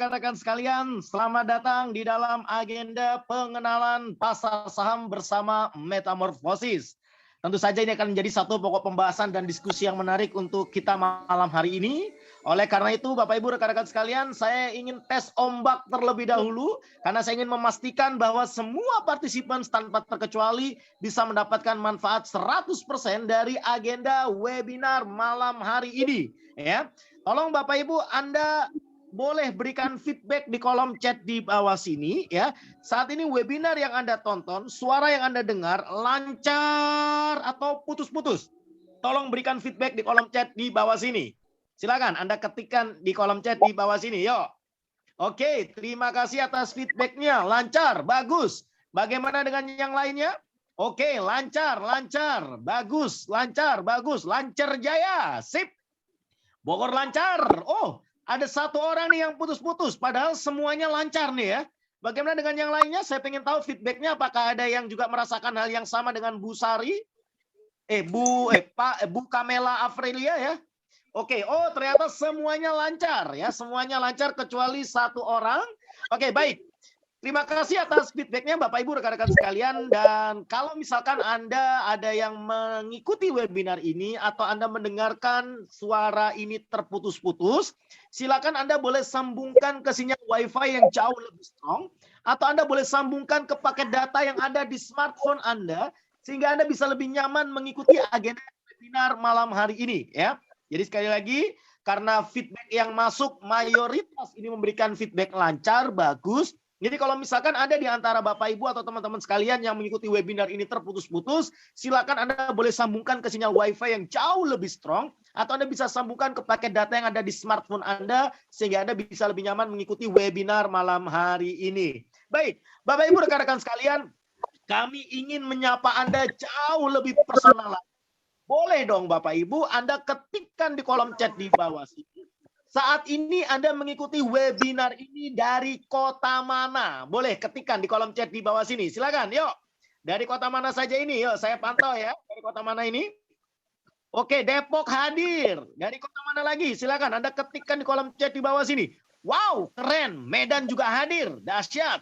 rekan-rekan sekalian, selamat datang di dalam agenda pengenalan pasar saham bersama Metamorfosis. Tentu saja ini akan menjadi satu pokok pembahasan dan diskusi yang menarik untuk kita malam hari ini. Oleh karena itu, Bapak Ibu rekan-rekan sekalian, saya ingin tes ombak terlebih dahulu karena saya ingin memastikan bahwa semua partisipan tanpa terkecuali bisa mendapatkan manfaat 100% dari agenda webinar malam hari ini. Ya, tolong Bapak Ibu Anda boleh berikan feedback di kolom chat di bawah sini ya. Saat ini webinar yang Anda tonton, suara yang Anda dengar lancar atau putus-putus. Tolong berikan feedback di kolom chat di bawah sini. Silakan Anda ketikkan di kolom chat di bawah sini. Yuk. Oke, terima kasih atas feedbacknya. Lancar, bagus. Bagaimana dengan yang lainnya? Oke, lancar, lancar, bagus, lancar, bagus, lancar jaya. Sip. Bogor lancar. Oh, ada satu orang nih yang putus-putus, padahal semuanya lancar nih ya. Bagaimana dengan yang lainnya? Saya ingin tahu feedbacknya. Apakah ada yang juga merasakan hal yang sama dengan Bu Sari? Bu Kamela Afrelia ya? Oke, oh ternyata semuanya lancar ya, semuanya lancar kecuali satu orang. Oke, baik. Terima kasih atas feedbacknya Bapak Ibu rekan-rekan sekalian. Dan kalau misalkan Anda ada yang mengikuti webinar ini atau Anda mendengarkan suara ini terputus-putus, silakan Anda boleh sambungkan ke sinyal WiFi yang jauh lebih strong, atau Anda boleh sambungkan ke paket data yang ada di smartphone Anda sehingga Anda bisa lebih nyaman mengikuti agenda webinar malam hari ini ya. Jadi sekali lagi, karena feedback yang masuk mayoritas ini memberikan feedback lancar, bagus. Jadi kalau misalkan ada di antara Bapak Ibu atau teman-teman sekalian yang mengikuti webinar ini terputus-putus, silakan Anda boleh sambungkan ke sinyal WiFi yang jauh lebih strong, atau Anda bisa sambungkan ke paket data yang ada di smartphone Anda sehingga Anda bisa lebih nyaman mengikuti webinar malam hari ini. Baik, Bapak Ibu rekan-rekan sekalian, kami ingin menyapa Anda jauh lebih personal. Boleh dong Bapak Ibu, Anda ketikkan di kolom chat di bawah sini. Saat ini Anda mengikuti webinar ini dari kota mana? Boleh ketikkan di kolom chat di bawah sini. Silakan, yuk. Dari kota mana saja ini? Yuk, saya pantau ya. Dari kota mana ini? Oke, Depok hadir. Dari kota mana lagi? Silakan Anda ketikkan di kolom chat di bawah sini. Wow, keren. Medan juga hadir. Dahsyat.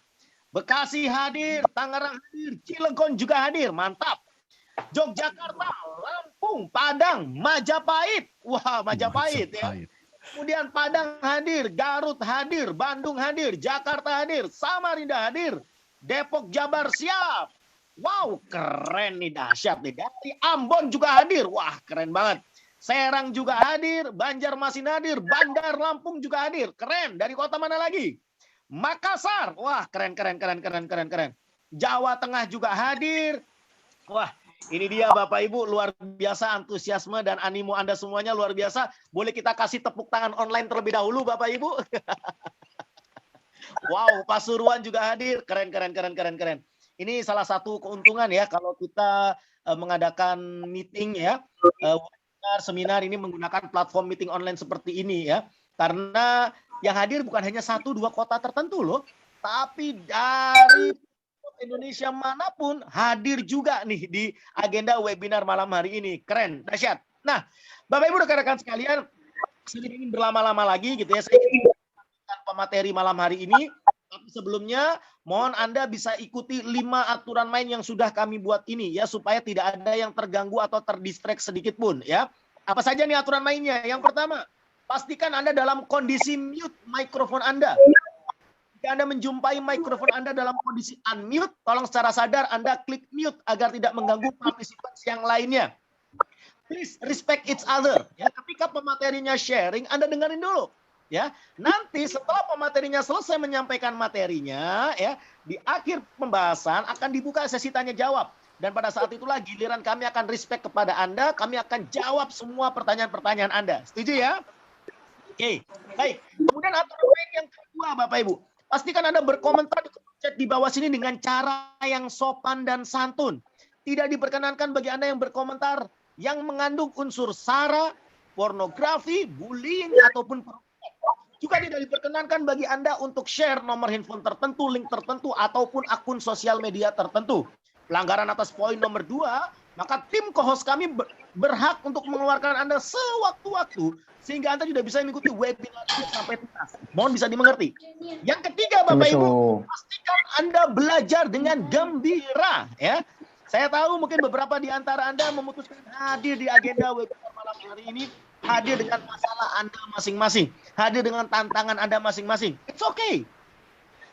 Bekasi hadir, Tangerang hadir, Cilegon juga hadir. Mantap. Yogyakarta, Lampung, Padang, Majapahit. Wah, Majapahit ya. Kemudian Padang hadir, Garut hadir, Bandung hadir, Jakarta hadir, Samarinda hadir, Depok, Jabar siap. Wow, keren nih, dahsyat nih. Dari Ambon juga hadir. Wah, keren banget. Serang juga hadir, Banjarmasin hadir, Bandar Lampung juga hadir. Keren. Dari kota mana lagi? Makassar. Wah, keren. Jawa Tengah juga hadir. Wah, ini dia Bapak Ibu, luar biasa antusiasme dan animo Anda semuanya luar biasa. Boleh kita kasih tepuk tangan online terlebih dahulu Bapak Ibu. Wow, Pasuruan juga hadir. Keren. Ini salah satu keuntungan ya kalau kita mengadakan meeting ya, seminar ini menggunakan platform meeting online seperti ini ya. Karena yang hadir bukan hanya 1-2 kota tertentu loh, tapi dari Indonesia manapun hadir juga nih di agenda webinar malam hari ini. Keren, dahsyat. Nah, Bapak Ibu rekan-rekan sekalian, saya ingin berlama-lama lagi gitu ya. Saya ingin membagikan pemateri malam hari ini. Tapi sebelumnya, mohon Anda bisa ikuti 5 aturan main yang sudah kami buat ini ya, supaya tidak ada yang terganggu atau terdistract sedikit pun ya. Apa saja nih aturan mainnya? Yang pertama, pastikan Anda dalam kondisi mute mikrofon Anda. Jika Anda menjumpai mikrofon Anda dalam kondisi unmute, tolong secara sadar Anda klik mute agar tidak mengganggu partisipan yang lainnya. Please respect each other. Ya, ketika pematerinya sharing, Anda dengerin dulu. Ya, nanti setelah pematerinya selesai menyampaikan materinya, ya, di akhir pembahasan akan dibuka sesi tanya jawab. Dan pada saat itulah giliran kami akan respect kepada Anda, kami akan jawab semua pertanyaan-pertanyaan Anda. Setuju ya? Oke, baik. Kemudian aturan main yang kedua, Bapak Ibu. Pastikan Anda berkomentar di chat di bawah sini dengan cara yang sopan dan santun. Tidak diperkenankan bagi Anda yang berkomentar yang mengandung unsur sara, pornografi, bullying, ataupun juga tidak diperkenankan bagi Anda untuk share nomor handphone tertentu, link tertentu, ataupun akun sosial media tertentu. Pelanggaran atas poin nomor 2 Maka tim co-host kami berhak untuk mengeluarkan Anda sewaktu-waktu sehingga Anda tidak bisa mengikuti webinar ini sampai tuntas. Mohon bisa dimengerti. Yang ketiga, Bapak Ibu, pastikan Anda belajar dengan gembira, ya. Saya tahu mungkin beberapa di antara Anda memutuskan hadir di agenda webinar malam hari ini, hadir dengan masalah Anda masing-masing, hadir dengan tantangan Anda masing-masing. It's okay.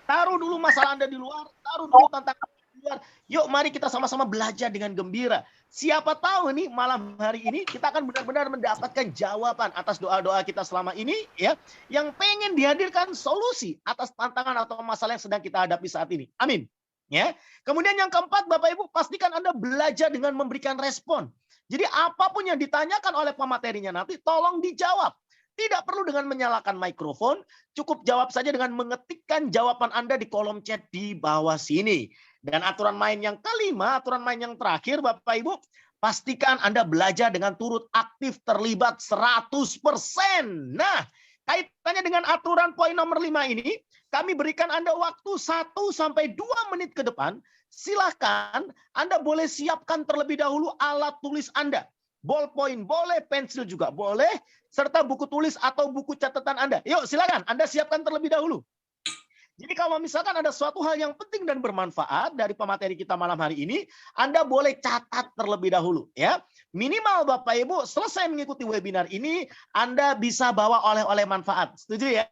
Taruh dulu masalah Anda di luar, taruh dulu tantangan di luar. Yuk, mari kita sama-sama belajar dengan gembira. Siapa tahu nih malam hari ini kita akan benar-benar mendapatkan jawaban atas doa-doa kita selama ini, ya, yang pengen dihadirkan solusi atas tantangan atau masalah yang sedang kita hadapi saat ini. Amin. Ya. Kemudian yang keempat, Bapak Ibu, pastikan Anda belajar dengan memberikan respon. Jadi apapun yang ditanyakan oleh pematerinya nanti tolong dijawab. Tidak perlu dengan menyalakan mikrofon, cukup jawab saja dengan mengetikkan jawaban Anda di kolom chat di bawah sini. Dan aturan main yang kelima, aturan main yang terakhir, Bapak Ibu, pastikan Anda belajar dengan turut aktif terlibat 100%. Nah, kaitannya dengan aturan poin nomor 5 ini, kami berikan Anda waktu 1-2 menit ke depan. Silakan Anda boleh siapkan terlebih dahulu alat tulis Anda. Ballpoint boleh, pensil juga boleh, serta buku tulis atau buku catatan Anda. Yuk, silakan Anda siapkan terlebih dahulu. Jadi kalau misalkan ada suatu hal yang penting dan bermanfaat dari pemateri kita malam hari ini, Anda boleh catat terlebih dahulu, ya. Minimal Bapak Ibu selesai mengikuti webinar ini, Anda bisa bawa oleh-oleh manfaat. Setuju ya?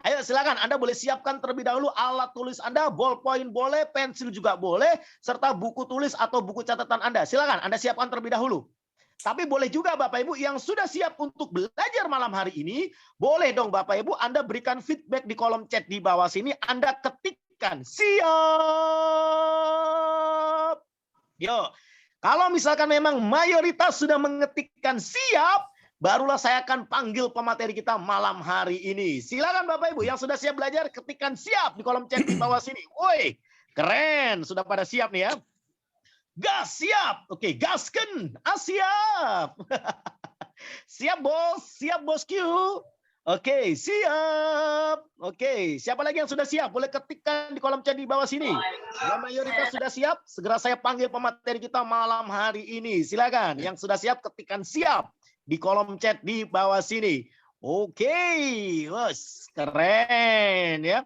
Ayo silakan Anda boleh siapkan terlebih dahulu alat tulis Anda, ballpoint boleh, pensil juga boleh, serta buku tulis atau buku catatan Anda. Silakan Anda siapkan terlebih dahulu. Tapi boleh juga Bapak Ibu yang sudah siap untuk belajar malam hari ini, boleh dong Bapak Ibu Anda berikan feedback di kolom chat di bawah sini, Anda ketikkan siap. Yuk, kalau misalkan memang mayoritas sudah mengetikkan siap, barulah saya akan panggil pemateri kita malam hari ini. Silakan Bapak Ibu yang sudah siap belajar, ketikkan siap di kolom chat di bawah sini. Woi, keren, sudah pada siap nih ya. Gas, siap. Oke, gasken. Siap. Siap, bos. Siap, bosku. Oke, siap. Oke, siapa lagi yang sudah siap? Boleh ketikkan di kolom chat di bawah sini. Kalau mayoritas sudah siap, segera saya panggil pemateri kita malam hari ini. Silakan. Yang sudah siap, ketikkan siap di kolom chat di bawah sini. Oke, bos. Keren ya.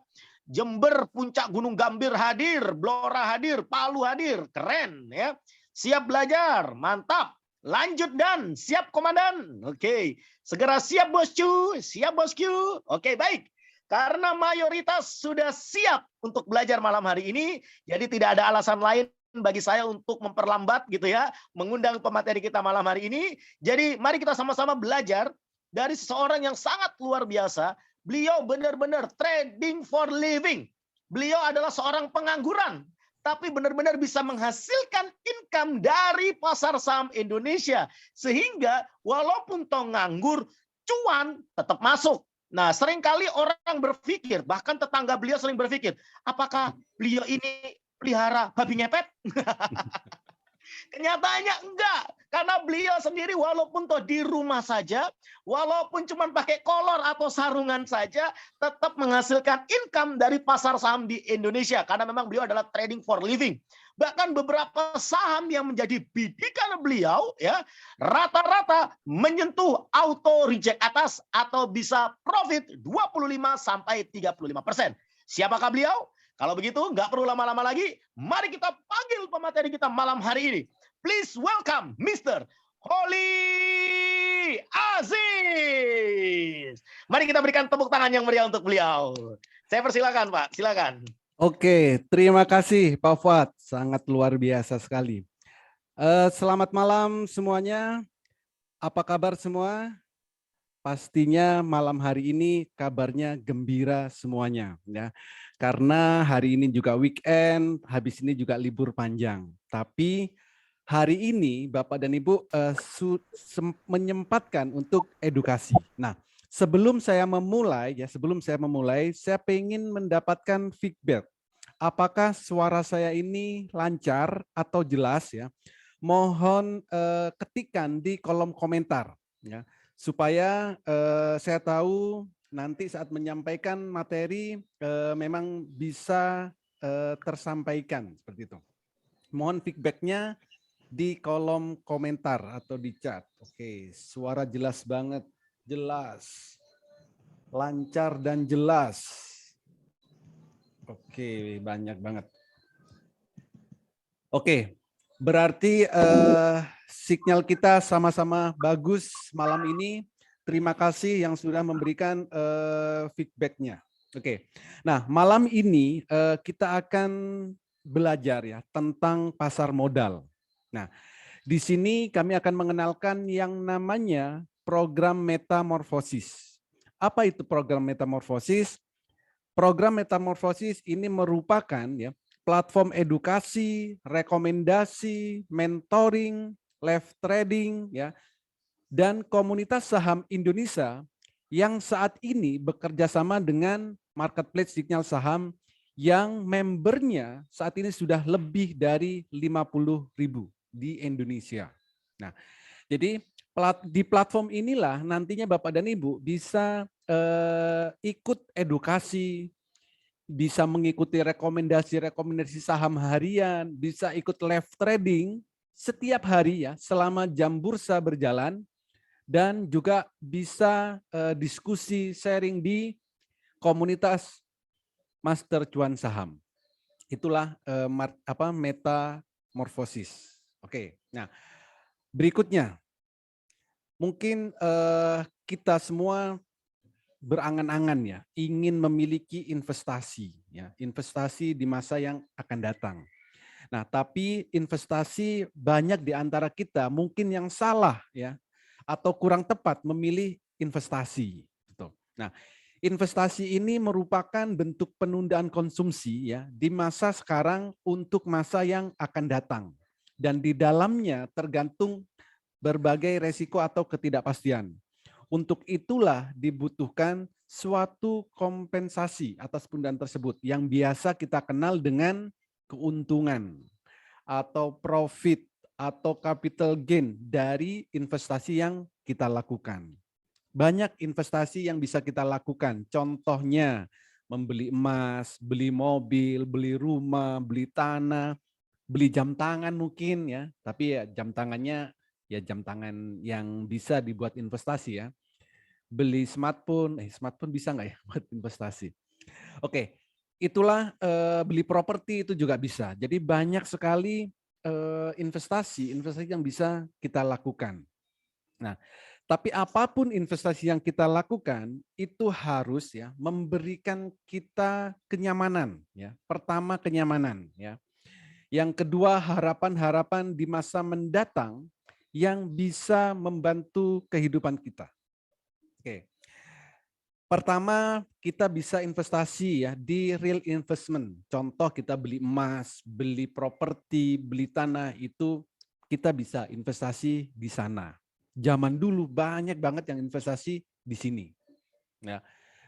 Jember, Puncak Gunung Gambir hadir, Blora hadir, Palu hadir, keren ya. Siap belajar, mantap. Lanjut dan siap komandan. Oke, segera siap bosku, siap bosku. Oke, baik. Karena mayoritas sudah siap untuk belajar malam hari ini, jadi tidak ada alasan lain bagi saya untuk memperlambat gitu ya, mengundang pemateri kita malam hari ini. Jadi mari kita sama-sama belajar dari seseorang yang sangat luar biasa. Beliau benar-benar trading for living. Beliau adalah seorang pengangguran, tapi benar-benar bisa menghasilkan income dari pasar saham Indonesia. Sehingga walaupun toh nganggur, cuan tetap masuk. Nah, seringkali orang berpikir, bahkan tetangga beliau sering berpikir, apakah beliau ini pelihara babi ngepet? Kenyataannya enggak, karena beliau sendiri walaupun toh di rumah saja, walaupun cuma pakai kolor atau sarungan saja, tetap menghasilkan income dari pasar saham di Indonesia, karena memang beliau adalah trading for living. Bahkan beberapa saham yang menjadi bidikan beliau, ya, rata-rata menyentuh auto reject atas atau bisa profit 25-35%. Siapakah beliau? Kalau begitu, nggak perlu lama-lama lagi. Mari kita panggil pemateri kita malam hari ini. Please welcome Mr. Holly Aziz. Mari kita berikan tepuk tangan yang meriah untuk beliau. Saya persilakan, Pak. Silakan. Oke, terima kasih Pak Fuad. Sangat luar biasa sekali. Selamat malam semuanya. Apa kabar semua? Pastinya malam hari ini kabarnya gembira semuanya, ya. Karena hari ini juga weekend, habis ini juga libur panjang. Tapi hari ini Bapak dan Ibu menyempatkan untuk edukasi. Nah, sebelum saya memulai, saya ingin mendapatkan feedback. Apakah suara saya ini lancar atau jelas ya? Mohon ketikkan di kolom komentar, ya, supaya saya tahu nanti saat menyampaikan materi memang bisa tersampaikan seperti itu. Mohon feedbacknya di kolom komentar atau di chat. Oke, suara jelas banget, jelas, lancar dan jelas. Oke, banyak banget. Oke, berarti sinyal kita sama-sama bagus malam ini. Terima kasih yang sudah memberikan feedback-nya. Oke, nah malam ini kita akan belajar ya tentang pasar modal. Nah, di sini kami akan mengenalkan yang namanya program metamorfosis. Apa itu program metamorfosis? Program metamorfosis ini merupakan ya platform edukasi, rekomendasi, mentoring, live trading ya dan komunitas saham Indonesia yang saat ini bekerja sama dengan marketplace sinyal saham yang membernya saat ini sudah lebih dari 50.000 di Indonesia. Nah, jadi di platform inilah nantinya Bapak dan Ibu bisa ikut edukasi, bisa mengikuti rekomendasi saham harian, bisa ikut live trading setiap hari ya selama jam bursa berjalan, dan juga bisa diskusi sharing di komunitas Master Cuan Saham. Itulah metamorfosis. Oke, nah berikutnya mungkin kita semua berangan-angan ya, ingin memiliki investasi ya, investasi di masa yang akan datang. Nah, tapi investasi banyak di antara kita mungkin yang salah ya, atau kurang tepat memilih investasi. Gitu. Nah, investasi ini merupakan bentuk penundaan konsumsi ya di masa sekarang untuk masa yang akan datang. Dan di dalamnya tergantung berbagai resiko atau ketidakpastian. Untuk itulah dibutuhkan suatu kompensasi atas penundaan tersebut yang biasa kita kenal dengan keuntungan atau profit atau capital gain dari investasi yang kita lakukan. Banyak investasi yang bisa kita lakukan. Contohnya membeli emas, beli mobil, beli rumah, beli tanah, beli jam tangan mungkin ya. Tapi ya jam tangannya ya jam tangan yang bisa dibuat investasi ya. Beli smartphone, smartphone bisa nggak ya buat investasi? Oke, itulah beli properti itu juga bisa. Jadi banyak sekali investasi yang bisa kita lakukan. Nah, tapi apapun investasi yang kita lakukan itu harus ya memberikan kita kenyamanan ya. Pertama kenyamanan ya. Yang kedua harapan-harapan di masa mendatang yang bisa membantu kehidupan kita. Oke. Pertama, kita bisa investasi ya di real investment. Contoh kita beli emas, beli properti, beli tanah itu kita bisa investasi di sana. Zaman dulu banyak banget yang investasi di sini. Ya,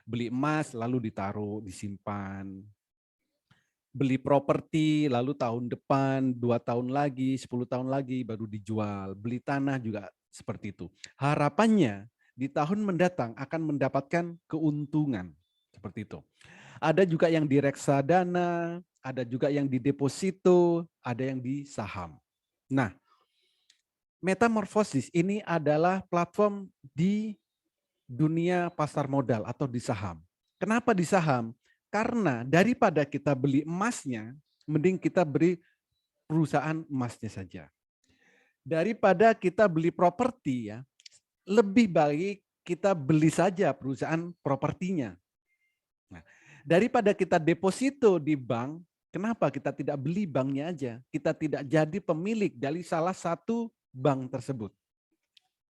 beli emas lalu ditaruh, disimpan. Beli properti lalu tahun depan, 2 tahun lagi, 10 tahun lagi baru dijual. Beli tanah juga seperti itu. Harapannya di tahun mendatang akan mendapatkan keuntungan seperti itu. Ada juga yang di reksadana, ada juga yang di deposito, ada yang di saham. Nah, metamorfosis ini adalah platform di dunia pasar modal atau di saham. Kenapa di saham? Karena daripada kita beli emasnya, mending kita beli perusahaan emasnya saja. Daripada kita beli properti ya, lebih baik kita beli saja perusahaan propertinya. Nah, daripada kita deposito di bank, kenapa kita tidak beli banknya aja? Kita tidak jadi pemilik dari salah satu bank tersebut.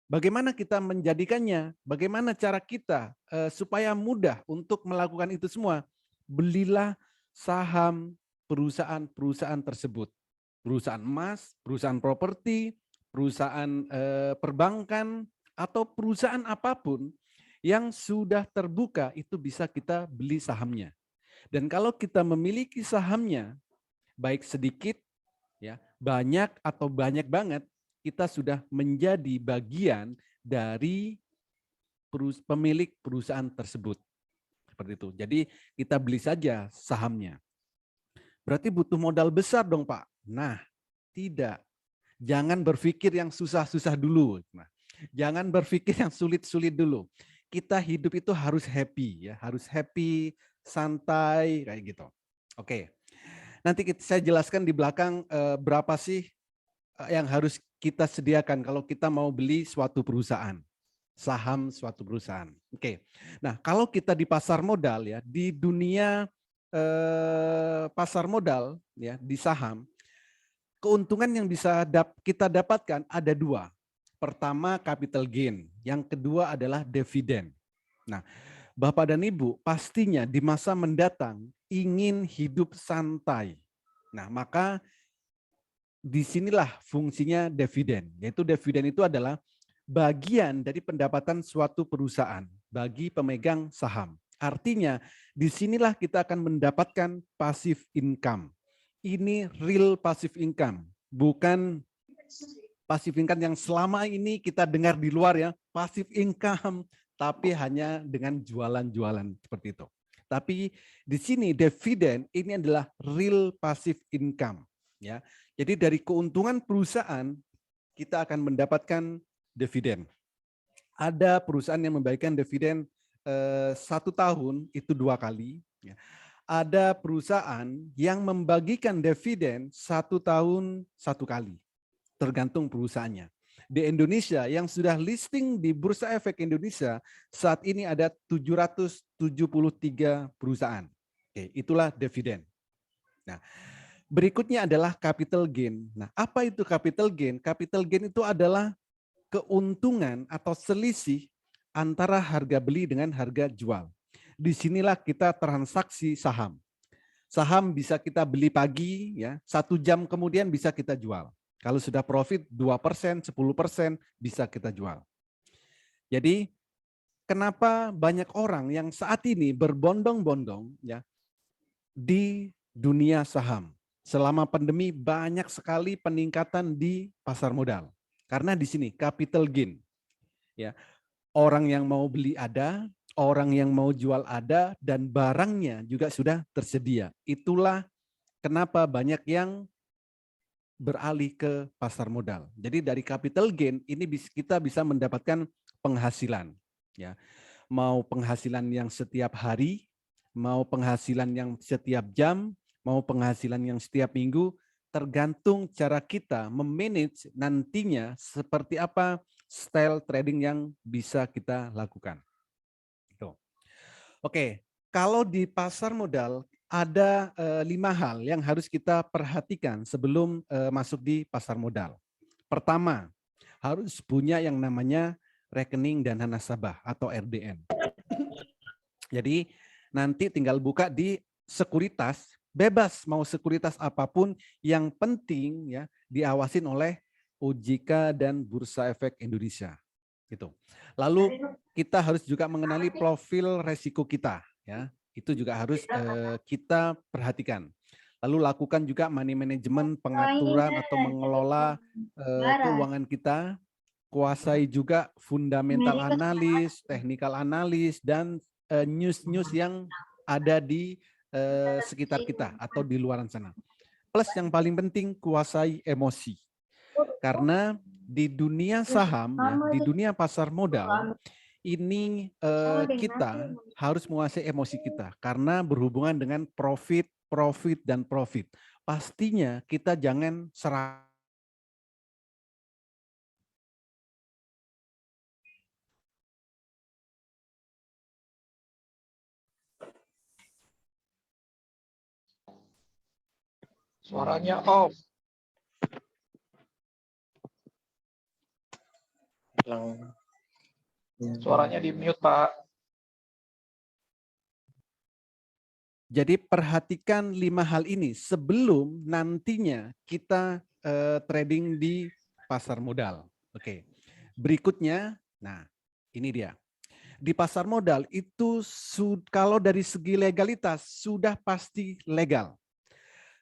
Bagaimana kita menjadikannya? Bagaimana cara kita supaya mudah untuk melakukan itu semua? Belilah saham perusahaan-perusahaan tersebut. Perusahaan emas, perusahaan properti, perusahaan perbankan, atau perusahaan apapun yang sudah terbuka itu bisa kita beli sahamnya. Dan kalau kita memiliki sahamnya, baik sedikit, ya banyak atau banyak banget, kita sudah menjadi bagian dari pemilik perusahaan tersebut. Seperti itu. Jadi kita beli saja sahamnya. Berarti butuh modal besar dong Pak? Nah, tidak. Jangan berpikir yang susah-susah dulu. Nah, jangan berpikir yang sulit-sulit dulu. Kita hidup itu harus happy ya, harus happy, santai kayak gitu. Oke. Nanti saya jelaskan di belakang berapa sih yang harus kita sediakan kalau kita mau beli suatu perusahaan, saham suatu perusahaan. Oke. Nah, kalau kita di pasar modal ya, di dunia pasar modal ya, di saham, keuntungan yang bisa kita dapatkan ada dua. Pertama capital gain, yang kedua adalah dividen. Nah, Bapak dan Ibu pastinya di masa mendatang ingin hidup santai. Nah, maka disinilah fungsinya dividen. Yaitu dividen itu adalah bagian dari pendapatan suatu perusahaan bagi pemegang saham. Artinya, disinilah kita akan mendapatkan passive income. Ini real passive income, bukan passive income yang selama ini kita dengar di luar ya, passive income, tapi hanya dengan jualan-jualan seperti itu. Tapi di sini dividen ini adalah real passive income. Ya, jadi dari keuntungan perusahaan kita akan mendapatkan dividen. Ada perusahaan yang membagikan dividen 1 tahun itu 2 kali. Ya. Ada perusahaan yang membagikan dividen 1 tahun 1 kali, tergantung perusahaannya. Di Indonesia yang sudah listing di Bursa Efek Indonesia saat ini ada 773 perusahaan. Oke, itulah dividen. Nah, berikutnya adalah capital gain. Nah, apa itu capital gain? Capital gain itu adalah keuntungan atau selisih antara harga beli dengan harga jual. Disinilah kita transaksi saham. Saham bisa kita beli pagi, ya 1 jam kemudian bisa kita jual. Kalau sudah profit 2%, 10% bisa kita jual. Jadi kenapa banyak orang yang saat ini berbondong-bondong ya di dunia saham? Selama pandemi banyak sekali peningkatan di pasar modal. Karena di sini capital gain. Ya. Orang yang mau beli ada, orang yang mau jual ada, dan barangnya juga sudah tersedia. Itulah kenapa banyak yang beralih ke pasar modal. Jadi dari capital gain ini kita bisa mendapatkan penghasilan. Ya. Mau penghasilan yang setiap hari, mau penghasilan yang setiap jam, mau penghasilan yang setiap minggu, tergantung cara kita memanage nantinya seperti apa style trading yang bisa kita lakukan. Oke, kalau di pasar modal ada 5 hal yang harus kita perhatikan sebelum masuk di pasar modal. Pertama, harus punya yang namanya rekening dana nasabah atau RDN. Jadi nanti tinggal buka di sekuritas, bebas mau sekuritas apapun, yang penting ya diawasin oleh OJK dan Bursa Efek Indonesia. Gitu. Lalu kita harus juga mengenali profil resiko kita, ya. Itu juga harus kita perhatikan. Lalu lakukan juga money management, pengaturan atau mengelola keuangan kita. Kuasai juga fundamental analis, technical analis, dan news-news yang ada di sekitar kita atau di luar sana. Plus yang paling penting kuasai emosi. Karena di dunia saham, ya, di dunia pasar modal, ini kita harus menguasai emosi kita. Karena berhubungan dengan profit, dan profit. Pastinya kita jangan serah. Suaranya off. Suaranya di mute, Pak. Jadi perhatikan 5 hal ini sebelum nantinya kita trading di pasar modal. Oke. Berikutnya, nah ini dia. Di pasar modal itu kalau dari segi legalitas sudah pasti legal.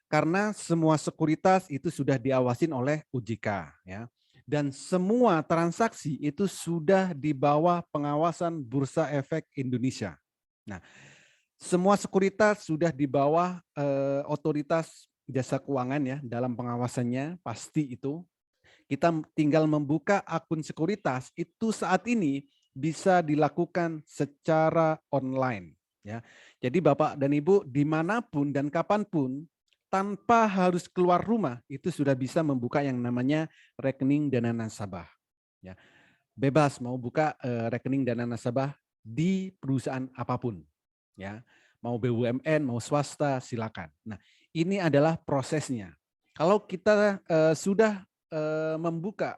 Karena semua sekuritas itu sudah diawasin oleh OJK, ya. Dan semua transaksi itu sudah di bawah pengawasan Bursa Efek Indonesia. Nah, semua sekuritas sudah di bawah otoritas jasa keuangan ya dalam pengawasannya, pasti itu. kita tinggal membuka akun sekuritas itu saat ini bisa dilakukan secara online. Ya, jadi Bapak dan Ibu dimanapun dan kapanpun tanpa harus keluar rumah itu sudah bisa membuka yang namanya rekening dana nasabah. Ya, bebas mau buka rekening dana nasabah di perusahaan apapun. Ya, mau BUMN, mau swasta, silakan. Nah, ini adalah prosesnya. Kalau kita sudah membuka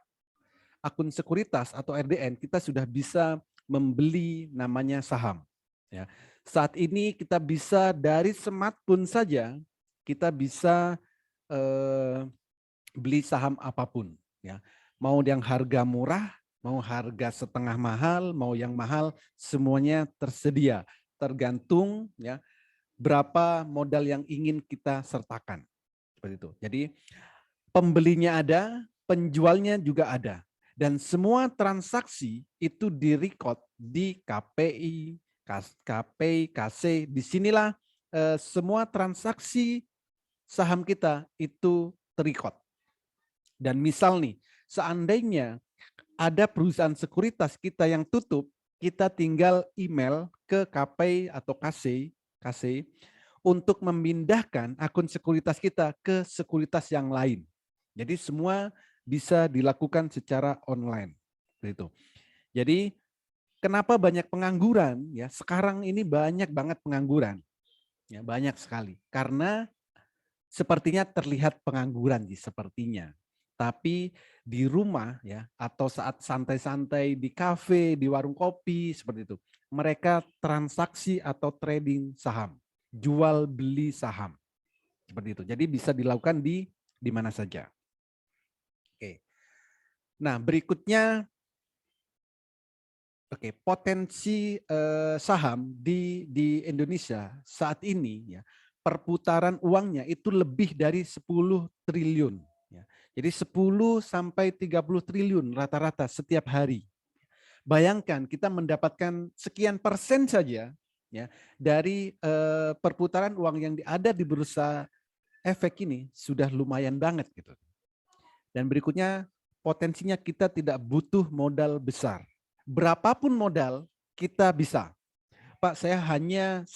akun sekuritas atau RDN, kita sudah bisa membeli namanya saham. Ya, saat ini kita bisa dari smartphone saja kita bisa beli saham apapun. Ya, mau yang harga murah, mau harga setengah mahal, mau yang mahal, semuanya tersedia. Tergantung ya berapa modal yang ingin kita sertakan. Seperti itu. Jadi pembelinya ada, penjualnya juga ada. Dan semua transaksi itu direcord di KPI, KPI, KC. Disinilah semua transaksi saham kita itu terrecord. Dan misal nih, seandainya ada perusahaan sekuritas kita yang tutup, kita tinggal email ke KPI atau KC untuk memindahkan akun sekuritas kita ke sekuritas yang lain. Jadi semua bisa dilakukan secara online. Gitu. Jadi kenapa banyak pengangguran? Ya, sekarang ini banyak banget pengangguran. Ya, banyak sekali. Karena sepertinya terlihat pengangguran sih sepertinya. Tapi di rumah ya atau saat santai-santai di kafe, di warung kopi seperti itu, mereka transaksi atau trading saham, jual beli saham. Seperti itu. Jadi bisa dilakukan di mana saja. Oke. Nah, berikutnya potensi saham di Indonesia saat ini ya, perputaran uangnya itu lebih dari 10 triliun. Ya. Jadi 10 sampai 30 triliun rata-rata setiap hari. Bayangkan kita mendapatkan sekian persen saja ya dari perputaran uang yang ada di bursa efek ini sudah lumayan banget gitu. Dan berikutnya potensinya kita tidak butuh modal besar. Berapapun modal kita bisa. Pak, saya hanya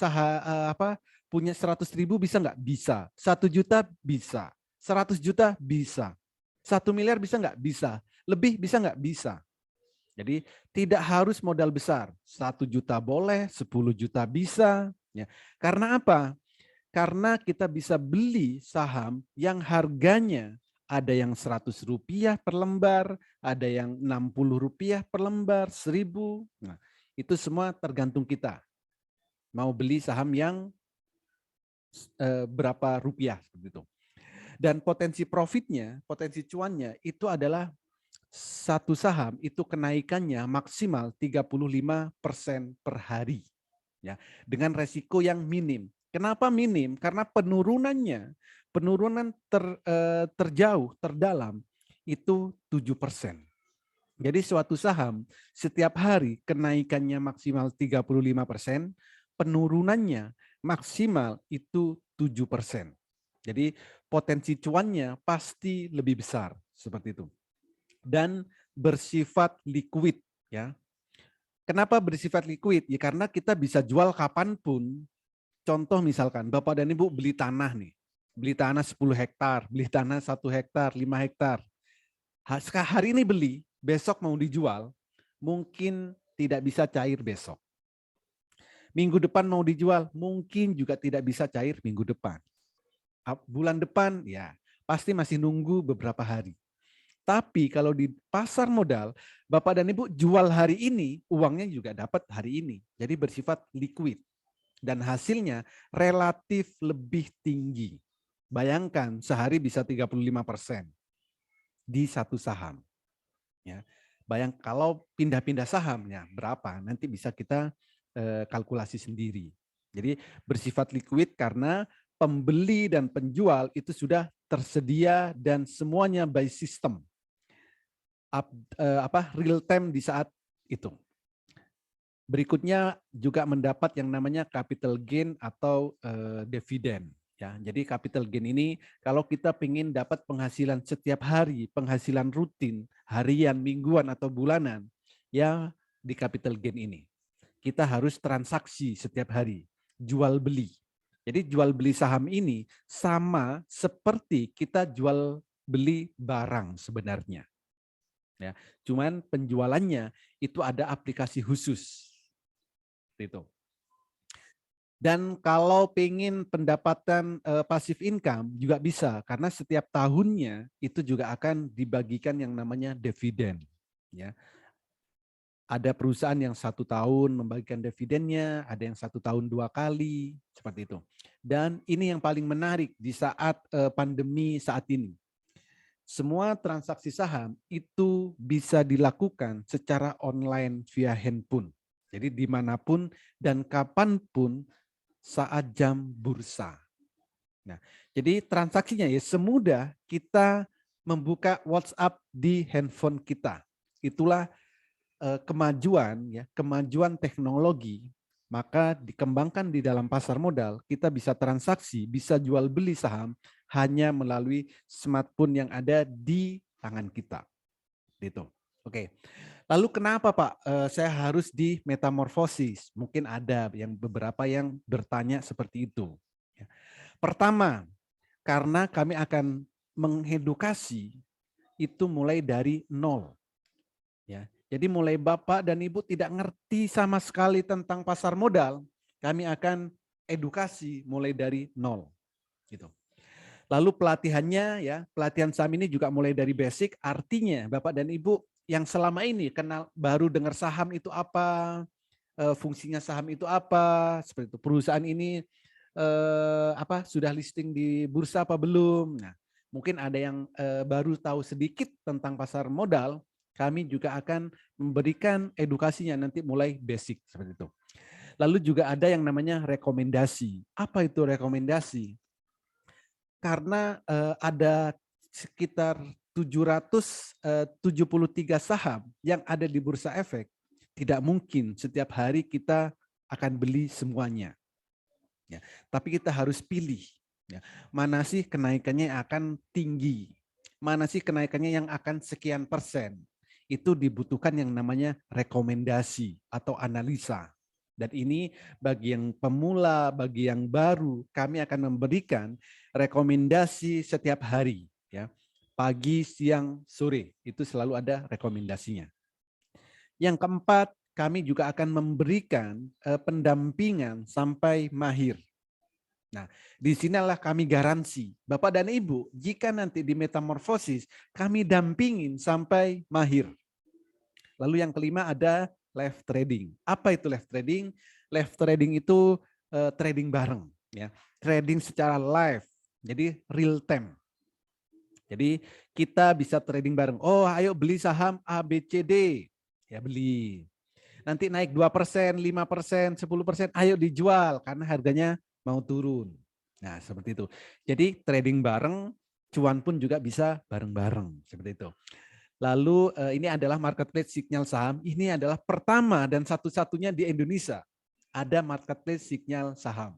punya 100.000 bisa nggak? Bisa. 1 juta bisa. 100 juta bisa. 1 miliar bisa nggak? Bisa. Lebih bisa nggak? Bisa. Jadi tidak harus modal besar. 1 juta boleh, 10 juta bisa. Ya. Karena apa? Karena kita bisa beli saham yang harganya ada yang Rp100 per lembar, ada yang Rp60 per lembar, 1.000. Nah, itu semua tergantung kita. Mau beli saham yang berapa rupiah seperti itu. Dan potensi profitnya, potensi cuannya itu adalah satu saham itu kenaikannya maksimal 35% per hari. Ya, dengan resiko yang minim. Kenapa minim? Karena penurunan terjauh, terdalam itu 7%. Jadi suatu saham setiap hari kenaikannya maksimal 35%, penurunannya maksimal itu 7%. Jadi potensi cuannya pasti lebih besar seperti itu. Dan bersifat liquid ya. Kenapa bersifat liquid? Ya karena kita bisa jual kapanpun. Contoh misalkan Bapak dan Ibu beli tanah nih. Beli tanah 10 hektar, beli tanah 1 hektar, 5 hektar. Hari ini beli, besok mau dijual, mungkin tidak bisa cair besok. Minggu depan mau dijual, mungkin juga tidak bisa cair minggu depan. Bulan depan ya pasti masih nunggu beberapa hari. Tapi kalau di pasar modal, Bapak dan Ibu jual hari ini, uangnya juga dapat hari ini. Jadi bersifat liquid. Dan hasilnya relatif lebih tinggi. Bayangkan sehari bisa 35% di satu saham. Ya. Kalau pindah-pindah sahamnya berapa, nanti bisa kita kalkulasi sendiri. Jadi bersifat liquid karena pembeli dan penjual itu sudah tersedia dan semuanya by system. Real time di saat itu. Berikutnya juga mendapat yang namanya capital gain atau dividen. Ya, jadi capital gain ini kalau kita ingin dapat penghasilan setiap hari, penghasilan rutin, harian, mingguan atau bulanan, ya di capital gain ini. Kita harus transaksi setiap hari, jual beli. Jadi jual beli saham ini sama seperti kita jual beli barang sebenarnya. Ya, cuman penjualannya itu ada aplikasi khusus. Itu. Dan kalau pengen pendapatan pasif income juga bisa, karena setiap tahunnya itu juga akan dibagikan yang namanya dividen. Ya. Ada perusahaan yang 1 tahun membagikan dividennya, ada yang 1 tahun 2 kali, seperti itu. Dan ini yang paling menarik di saat pandemi saat ini. Semua transaksi saham itu bisa dilakukan secara online via handphone. Jadi dimanapun dan kapanpun saat jam bursa. Nah, jadi transaksinya ya semudah kita membuka WhatsApp di handphone kita. Itulah kemajuan ya, kemajuan teknologi, maka dikembangkan di dalam pasar modal, kita bisa transaksi, bisa jual beli saham hanya melalui smartphone yang ada di tangan kita. Gitu. Oke. Lalu kenapa Pak saya harus di metamorfosis? Mungkin ada yang beberapa yang bertanya seperti itu. Pertama, karena kami akan mengedukasi itu mulai dari nol. Ya, jadi mulai Bapak dan Ibu tidak ngerti sama sekali tentang pasar modal, kami akan edukasi mulai dari nol. Gitu. Lalu pelatihannya ya, pelatihan saham ini juga mulai dari basic, artinya Bapak dan Ibu yang selama ini kenal baru dengar saham itu apa, fungsinya saham itu apa, seperti itu. Perusahaan ini sudah listing di bursa apa belum. Nah, mungkin ada yang baru tahu sedikit tentang pasar modal, kami juga akan memberikan edukasinya nanti mulai basic seperti itu. Lalu juga ada yang namanya rekomendasi. Apa itu rekomendasi? Karena ada sekitar 773 saham yang ada di Bursa Efek, tidak mungkin setiap hari kita akan beli semuanya. Ya, tapi kita harus pilih ya, mana sih kenaikannya yang akan tinggi, mana sih kenaikannya yang akan sekian persen. Itu dibutuhkan yang namanya rekomendasi atau analisa. Dan ini bagi yang pemula, bagi yang baru, kami akan memberikan rekomendasi setiap hari. Ya, pagi, siang, sore, itu selalu ada rekomendasinya. Yang keempat, kami juga akan memberikan pendampingan sampai mahir. Nah, di sinilah kami garansi, Bapak dan Ibu, jika nanti di metamorfosis, kami dampingin sampai mahir. Lalu yang kelima ada live trading. Apa itu live trading? Live trading itu trading bareng, ya. Trading secara live, jadi real time. Jadi kita bisa trading bareng. Oh, ayo beli saham ABCD, ya beli. Nanti naik 2%, 5%, 10%, ayo dijual karena harganya mau turun. Nah, seperti itu. Jadi trading bareng, cuan pun juga bisa bareng-bareng, seperti itu. Lalu ini adalah marketplace sinyal saham. Ini adalah pertama dan satu-satunya di Indonesia ada marketplace sinyal saham.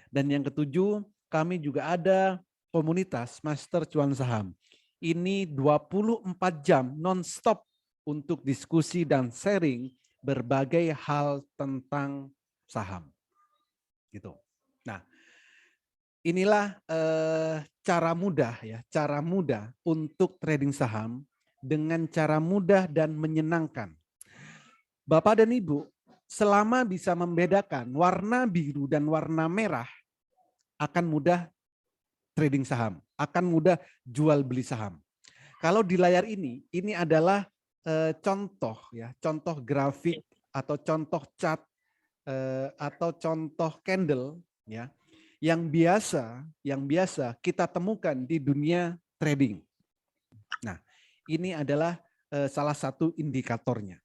Dan yang ketujuh, kami juga ada komunitas Master Cuan Saham. Ini 24 jam non-stop untuk diskusi dan sharing berbagai hal tentang saham. Gitu. Nah, inilah cara mudah ya, cara mudah untuk trading saham dengan cara mudah dan menyenangkan. Bapak dan Ibu, selama bisa membedakan warna biru dan warna merah, akan mudah trading saham, akan mudah jual beli saham. Kalau di layar ini adalah contoh ya, contoh grafik atau contoh chart atau contoh candle ya, yang biasa kita temukan di dunia trading. Nah, ini adalah salah satu indikatornya.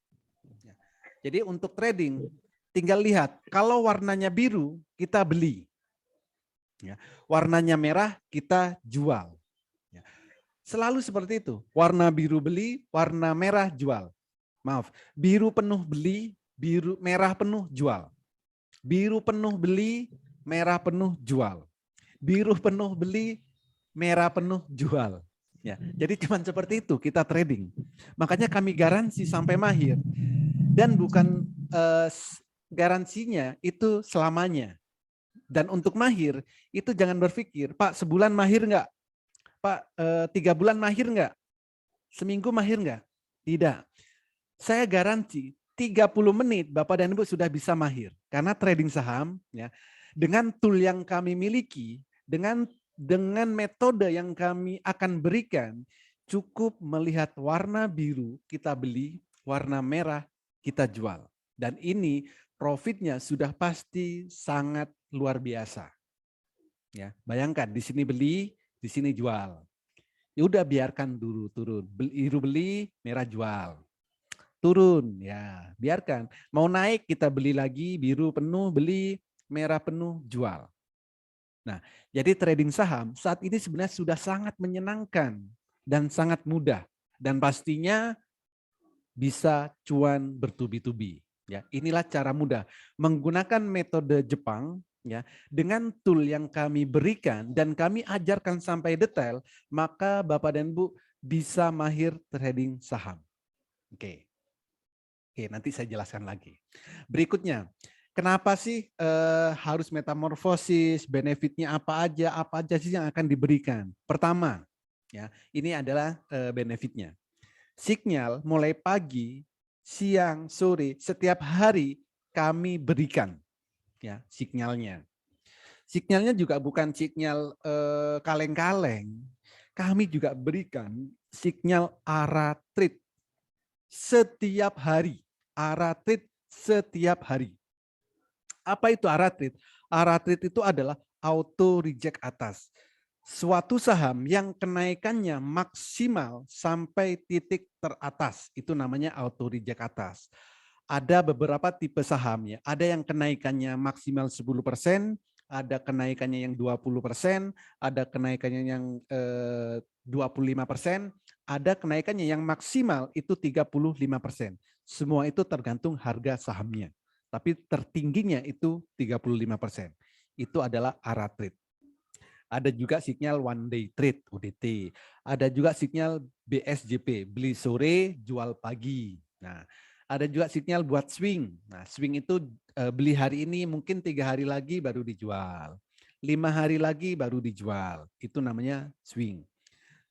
Jadi untuk trading tinggal lihat, kalau warnanya biru kita beli. Ya, warnanya merah kita jual. Ya. Selalu seperti itu. Warna biru beli, warna merah jual. Maaf, biru penuh beli, merah penuh jual. Biru penuh beli, merah penuh jual. biru penuh beli, merah penuh jual. Ya, jadi cuma seperti itu kita trading. Makanya kami garansi sampai mahir. Dan bukan garansinya itu selamanya. Dan untuk mahir itu jangan berpikir, Pak sebulan mahir nggak? Pak 3 bulan mahir nggak? Seminggu mahir nggak? Tidak. Saya garansi 30 menit Bapak dan Ibu sudah bisa mahir. Karena trading saham ya, dengan tool yang kami miliki, dengan metode yang kami akan berikan, cukup melihat warna biru kita beli, warna merah kita jual. Dan ini profitnya sudah pasti sangat luar biasa. Ya, bayangkan di sini beli, di sini jual. Ya udah biarkan dulu turun. Biru beli, merah jual. Turun, ya biarkan. Mau naik kita beli lagi, biru penuh beli, merah penuh jual. Nah, jadi trading saham saat ini sebenarnya sudah sangat menyenangkan dan sangat mudah. Dan pastinya bisa cuan bertubi-tubi. Ya, inilah cara mudah menggunakan metode Jepang ya dengan tool yang kami berikan dan kami ajarkan sampai detail, maka Bapak dan Bu bisa mahir trading saham. Oke. Oke, nanti saya jelaskan lagi. Berikutnya, kenapa sih harus metamorfosis, benefitnya apa aja sih yang akan diberikan? Pertama, ya, ini adalah benefitnya. Sinyal mulai pagi, siang, sore, setiap hari kami berikan ya sinyalnya. Sinyalnya juga bukan sinyal kaleng-kaleng. Kami juga berikan sinyal arah trade setiap hari. Arah trade setiap hari. Apa itu arah trade? Arah trade itu adalah auto reject atas. Suatu saham yang kenaikannya maksimal sampai titik teratas, itu namanya auto reject atas. Ada beberapa tipe sahamnya, ada yang kenaikannya maksimal 10%, ada kenaikannya yang 20%, ada kenaikannya yang 25%, ada kenaikannya yang maksimal itu 35%. Semua itu tergantung harga sahamnya. Tapi tertingginya itu 35%. Itu adalah arah trade. Ada juga sinyal one day trade (ODT). Ada juga sinyal BSJP, beli sore jual pagi. Nah, ada juga sinyal buat swing. Nah, swing itu beli hari ini mungkin 3 hari lagi baru dijual. 5 hari lagi baru dijual. Itu namanya swing.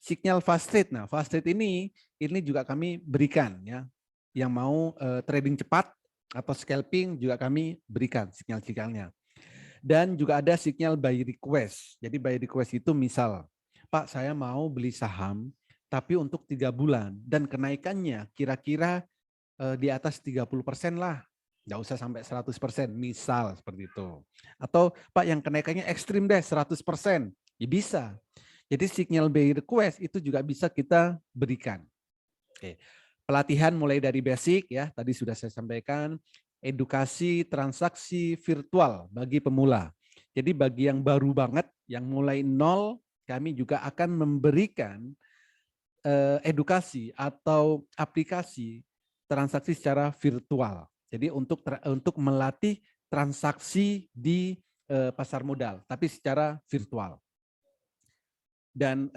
Sinyal fast trade. Nah, fast trade ini juga kami berikan ya. Yang mau trading cepat atau scalping juga kami berikan sinyal-sinyalnya. Dan juga ada sinyal buy request. Jadi buy request itu misal, Pak saya mau beli saham tapi untuk 3 bulan dan kenaikannya kira-kira di atas 30% lah. Nggak usah sampai 100%, misal seperti itu. Atau Pak yang kenaikannya ekstrim deh 100%, ya bisa. Jadi sinyal buy request itu juga bisa kita berikan. Oke. Pelatihan mulai dari basic ya, tadi sudah saya sampaikan. Edukasi transaksi virtual bagi pemula. Jadi bagi yang baru banget, yang mulai nol, kami juga akan memberikan edukasi atau aplikasi transaksi secara virtual. Jadi untuk melatih transaksi di pasar modal, tapi secara virtual. Dan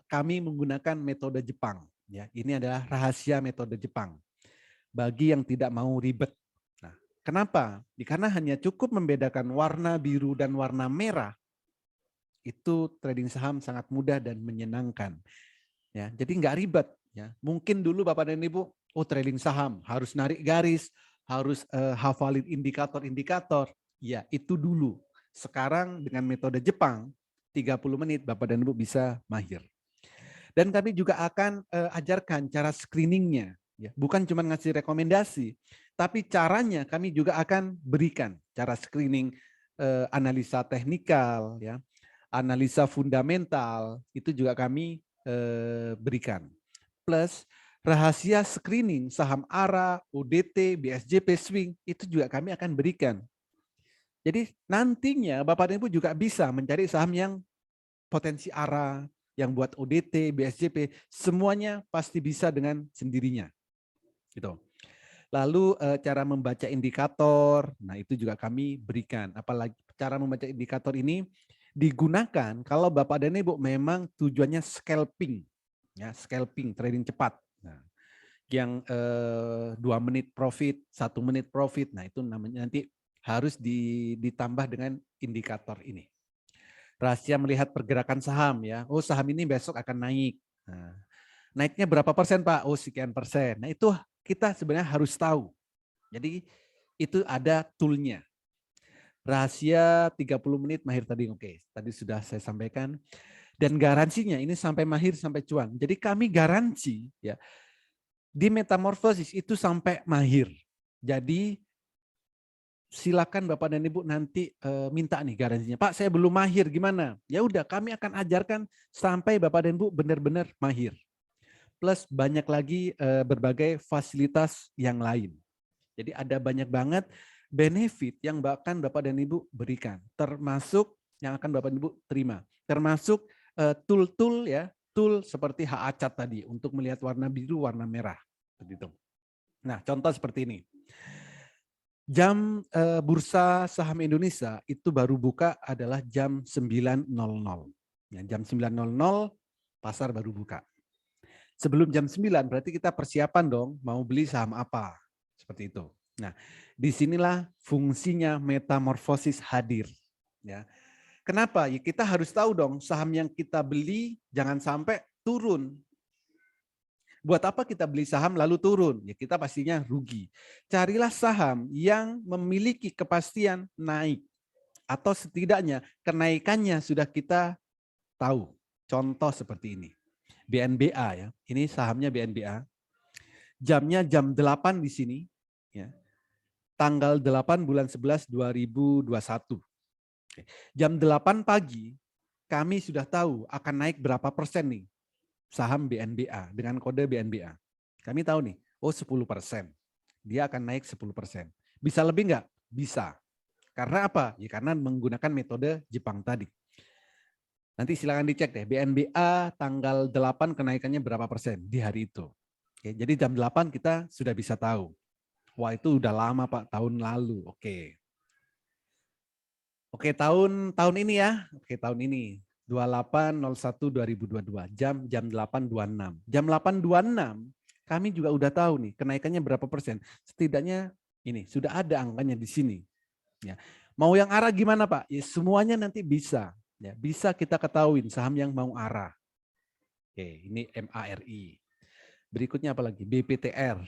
kami menggunakan metode Jepang. Ya, ini adalah rahasia metode Jepang. Bagi yang tidak mau ribet. Nah, kenapa? Karena hanya cukup membedakan warna biru dan warna merah. Itu trading saham sangat mudah dan menyenangkan. Ya, jadi nggak ribet. Ya, mungkin dulu Bapak dan Ibu, trading saham harus narik garis, harus hafalin indikator-indikator. Ya, itu dulu. Sekarang dengan metode Jepang, 30 menit Bapak dan Ibu bisa mahir. Dan kami juga akan ajarkan cara screeningnya. Ya, bukan cuma ngasih rekomendasi, tapi caranya kami juga akan berikan cara screening, analisa teknikal, ya, analisa fundamental itu juga kami berikan. Plus rahasia screening saham ARA, ODT, BSJP, swing itu juga kami akan berikan. Jadi nantinya Bapak dan Ibu juga bisa mencari saham yang potensi ARA, yang buat ODT, BSJP, semuanya pasti bisa dengan sendirinya. Gitu. Lalu cara membaca indikator, nah itu juga kami berikan. Apalagi cara membaca indikator ini digunakan kalau Bapak dan Ibu memang tujuannya scalping, ya scalping trading cepat. Nah, yang 2 menit profit, 1 menit profit, nah itu namanya nanti harus ditambah dengan indikator ini. Rahasia melihat pergerakan saham ya, oh saham ini besok akan naik. Nah, naiknya berapa persen Pak? Oh sekian persen. Nah itu kita sebenarnya harus tahu. Jadi itu ada toolnya. Rahasia 30 menit mahir tadi, oke. Tadi sudah saya sampaikan. Dan garansinya ini sampai mahir sampai cuan. Jadi kami garansi ya di metamorfosis itu sampai mahir. Jadi silakan Bapak dan Ibu nanti minta nih garansinya. Pak, saya belum mahir gimana? Ya udah, kami akan ajarkan sampai Bapak dan Ibu benar-benar mahir. Plus banyak lagi berbagai fasilitas yang lain. Jadi ada banyak banget benefit yang bahkan Bapak dan Ibu berikan, termasuk yang akan Bapak dan Ibu terima, termasuk tool-tool ya, tool seperti HACAT tadi untuk melihat warna biru, warna merah, begitu. Nah, contoh seperti ini. Jam bursa saham Indonesia itu baru buka adalah jam 9.00. Ya, jam 9.00 pasar baru buka. Sebelum jam 9 berarti kita persiapan dong mau beli saham apa. Seperti itu. Nah, disinilah fungsinya metamorfosis hadir. Ya. Kenapa? Ya kita harus tahu dong saham yang kita beli jangan sampai turun. Buat apa kita beli saham lalu turun? Ya kita pastinya rugi. Carilah saham yang memiliki kepastian naik. Atau setidaknya kenaikannya sudah kita tahu. Contoh seperti ini. BNBA ya. Ini sahamnya BNBA. Jamnya jam 8 di sini. Ya. Tanggal 8 bulan 11 2021. Jam 8 pagi kami sudah tahu akan naik berapa persen nih saham BNBA dengan kode BNBA. Kami tahu nih, oh 10%. Dia akan naik 10%. Bisa lebih enggak? Bisa. Karena apa? Ya karena menggunakan metode Jepang tadi. Nanti silakan dicek deh, BNBA tanggal 8 kenaikannya berapa persen di hari itu. Oke, jadi jam 8 kita sudah bisa tahu. Wah itu udah lama Pak, tahun lalu. Oke. Oke, tahun ini ya. Oke, tahun ini. 28.01.2022, jam 8.26. Jam 8.26 kami juga udah tahu nih kenaikannya berapa persen. Setidaknya ini sudah ada angkanya di sini. Ya. Mau yang arah gimana Pak? Ya, semuanya nanti bisa. Ya, bisa kita ketahuin saham yang mau arah. Oke, ini MARI. Berikutnya apa lagi? BPTR.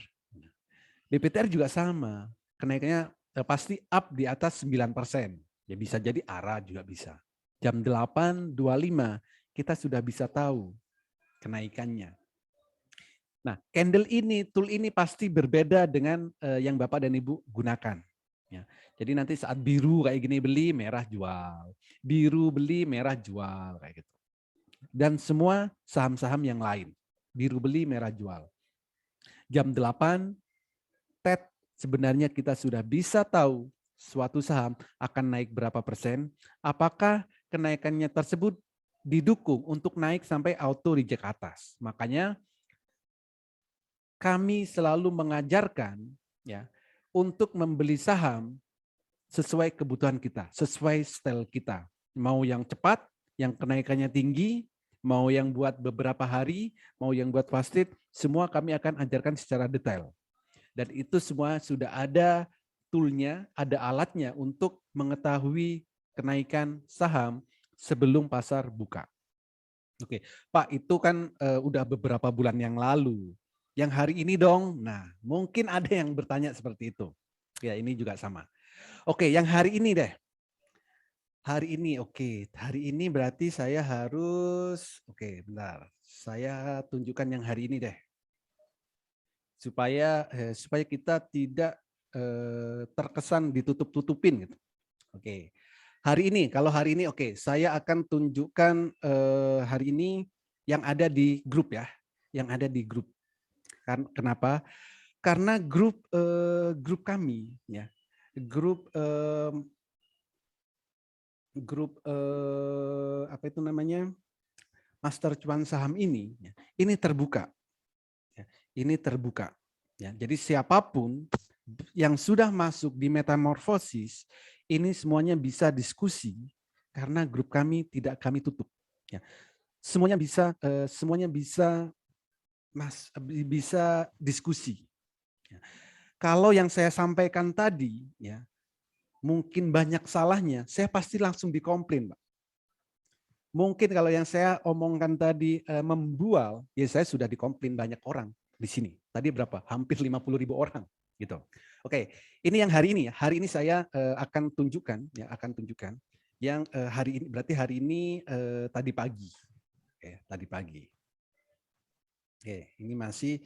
BPTR juga sama. Kenaikannya pasti up di atas 9%. Ya bisa jadi arah juga bisa. Jam 8.25 kita sudah bisa tahu kenaikannya. Nah, candle ini, tool ini pasti berbeda dengan yang Bapak dan Ibu gunakan. Ya. Jadi nanti saat biru kayak gini beli, merah jual. Biru beli, merah jual kayak gitu. Dan semua saham-saham yang lain. Biru beli, merah jual. Jam 8, TED sebenarnya kita sudah bisa tahu suatu saham akan naik berapa persen, apakah kenaikannya tersebut didukung untuk naik sampai auto reject atas. Makanya kami selalu mengajarkan ya untuk membeli saham sesuai kebutuhan kita, sesuai style kita. Mau yang cepat, yang kenaikannya tinggi, mau yang buat beberapa hari, mau yang buat fast, semua kami akan ajarkan secara detail. Dan itu semua sudah ada toolnya, ada alatnya untuk mengetahui kenaikan saham sebelum pasar buka. Oke, Pak itu kan udah beberapa bulan yang lalu. Yang hari ini dong, nah mungkin ada yang bertanya seperti itu. Ya ini juga sama. Oke, yang hari ini deh. Hari ini, oke. Hari ini berarti saya harus, oke bentar. Saya tunjukkan yang hari ini deh. Supaya kita tidak terkesan ditutup-tutupin gitu. Oke. Hari ini, kalau hari ini oke, saya akan tunjukkan hari ini yang ada di grup ya, yang ada di grup. Kenapa? Karena grup kami ya, grup apa itu namanya? Master Cuan Saham ini ya, ini terbuka. Ya, ini terbuka. Ya, jadi siapapun yang sudah masuk di metamorfosis, ini semuanya bisa diskusi karena grup kami tidak kami tutup. Ya. Semuanya bisa diskusi. Ya. Kalau yang saya sampaikan tadi, ya mungkin banyak salahnya, saya pasti langsung dikomplain, Pak. Mungkin kalau yang saya omongkan tadi membual, ya saya sudah dikomplain banyak orang di sini. Tadi berapa? Hampir 50.000 orang, gitu. Oke, ini yang hari ini ya. Hari ini saya akan tunjukkan, yang hari ini berarti hari ini tadi pagi. Oke, tadi pagi. Oke, ini masih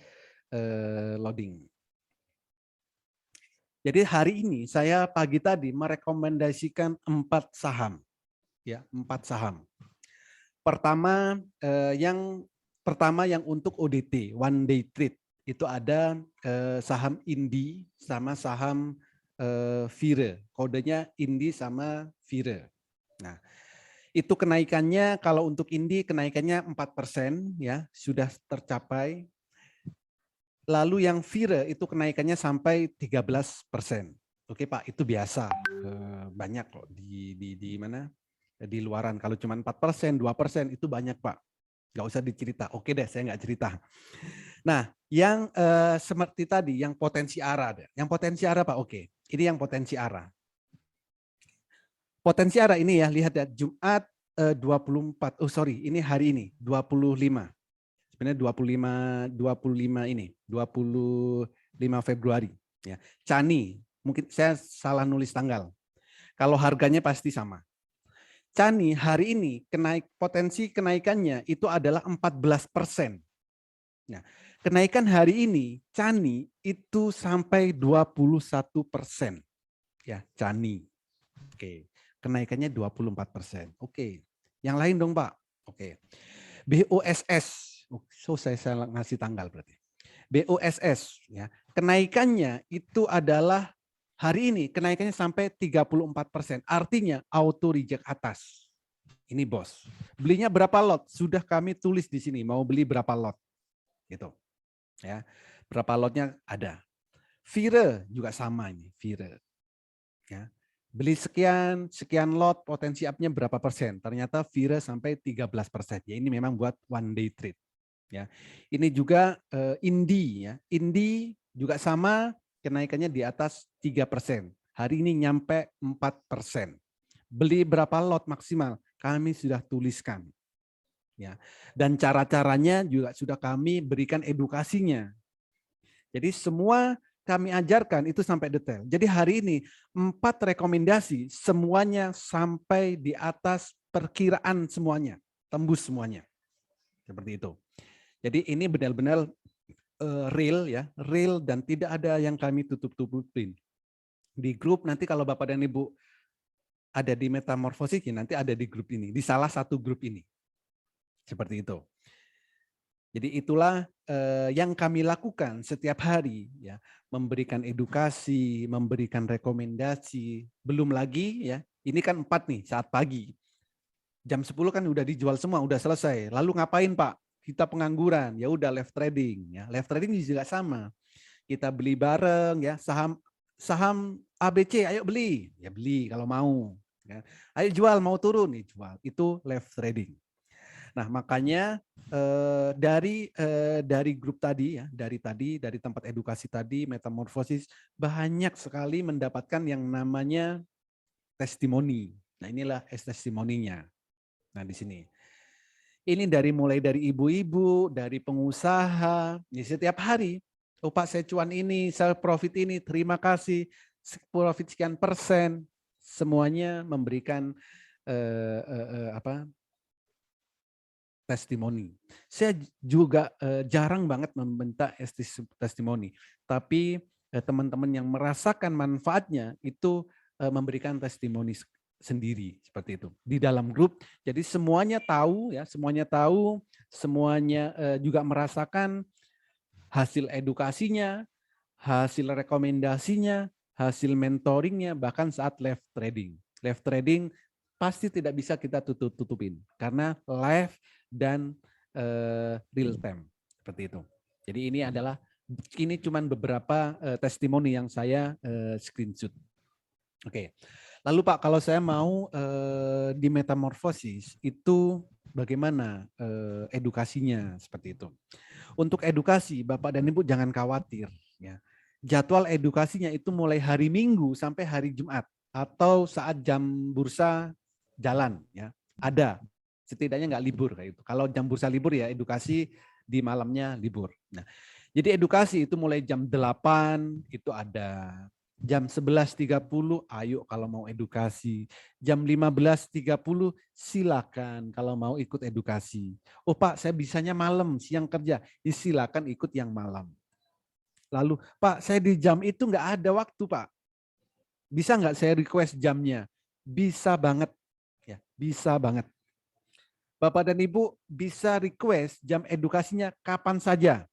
loading. Jadi hari ini saya pagi tadi merekomendasikan 4 saham, ya 4 saham. Pertama yang untuk ODT, one day trade, itu ada saham INDI sama saham VIRE, kodenya INDI sama VIRE. Nah, itu kenaikannya kalau untuk INDI kenaikannya 4% ya, sudah tercapai. Lalu yang VIRE itu kenaikannya sampai 13%. Oke Pak, itu biasa. Banyak kok di mana? Di luaran. Kalau cuma 4%, 2% itu banyak Pak. Nggak usah dicerita. Oke deh, saya nggak cerita. Nah, yang seperti tadi, yang potensi arah. Yang potensi arah Pak, oke. Ini yang potensi arah. Potensi arah ini ya, lihat ya, Jumat 24, ini hari ini, 25. Sebenarnya 25 ini, 25 Februari. Ya. Chani, mungkin saya salah nulis tanggal. Kalau harganya pasti sama. Chani hari ini potensi kenaikannya itu adalah 14%. Nah, kenaikan hari ini Chani itu sampai 21%. Ya, Chani. Oke, kenaikannya 24%. Oke. Yang lain dong, Pak. Oke. BUSS. So saya salah ngasih tanggal berarti. BUSS ya. Kenaikannya itu adalah hari ini kenaikannya sampai 34%. Artinya auto reject atas. Ini bos. Belinya berapa lot? Sudah kami tulis di sini mau beli berapa lot. Gitu. Ya. Berapa lotnya ada. VIRE juga sama ini, VIRE. Ya. Beli sekian lot, potensi up-nya berapa persen? Ternyata VIRE sampai 13%. Ya ini memang buat one day trade. Ya, ini juga INDI ya. INDI juga sama, kenaikannya di atas 3%. Hari ini nyampe 4%. Beli berapa lot maksimal? Kami sudah tuliskan. Ya. Dan cara-caranya juga sudah kami berikan edukasinya. Jadi semua kami ajarkan itu sampai detail. Jadi hari ini 4 rekomendasi semuanya sampai di atas perkiraan semuanya, tembus semuanya. Seperti itu. Jadi ini benar-benar real ya, real dan tidak ada yang kami tutup-tutupin. Di grup nanti kalau Bapak dan Ibu ada di metamorfosis, nanti ada di grup ini, di salah satu grup ini. Seperti itu. Jadi itulah yang kami lakukan setiap hari ya, memberikan edukasi, memberikan rekomendasi. Belum lagi ya, ini kan 4 nih saat pagi. Jam 10 kan udah dijual semua, udah selesai. Lalu ngapain Pak? Kita pengangguran, ya udah left trading ya. Left trading juga sama. Kita beli bareng ya, saham ABC, ayo beli. Ya beli kalau mau. Ya. Ayo jual, mau turun nih jual. Itu left trading. Nah, makanya dari grup tadi ya, dari tempat edukasi tadi, metamorfosis banyak sekali mendapatkan yang namanya testimoni. Nah, inilah testimoninya. Nah, di sini. Ini mulai dari ibu-ibu, dari pengusaha, ya setiap hari. Oh Pak, saya cuan ini, saya profit ini, terima kasih. Profit sekian persen, semuanya memberikan testimoni. Saya juga jarang banget membentak testimoni, tapi teman-teman yang merasakan manfaatnya itu memberikan testimoni sendiri seperti itu di dalam grup. Jadi semuanya tahu ya, semuanya juga merasakan hasil edukasinya, hasil rekomendasinya, hasil mentoringnya, bahkan saat live trading. Live trading pasti tidak bisa kita tutupin karena live dan real time seperti itu. Jadi ini cuma beberapa testimoni yang saya screenshot. Oke. Lalu Pak, kalau saya mau di metamorfosis itu bagaimana edukasinya seperti itu? Untuk edukasi, Bapak dan Ibu jangan khawatir. Ya. Jadwal edukasinya itu mulai hari Minggu sampai hari Jumat atau saat jam bursa jalan. Ya, ada. Setidaknya nggak libur kayak itu. Kalau jam bursa libur ya edukasi di malamnya libur. Nah, jadi edukasi itu mulai jam 8 itu ada. Jam 11.30 ayo kalau mau edukasi. Jam 15.30 silakan kalau mau ikut edukasi. Oh Pak, saya bisanya malam, siang kerja. Ya, silakan ikut yang malam. Lalu, Pak, saya di jam itu nggak ada waktu, Pak. Bisa nggak saya request jamnya? Bisa banget. Ya, bisa banget. Bapak dan Ibu bisa request jam edukasinya kapan saja.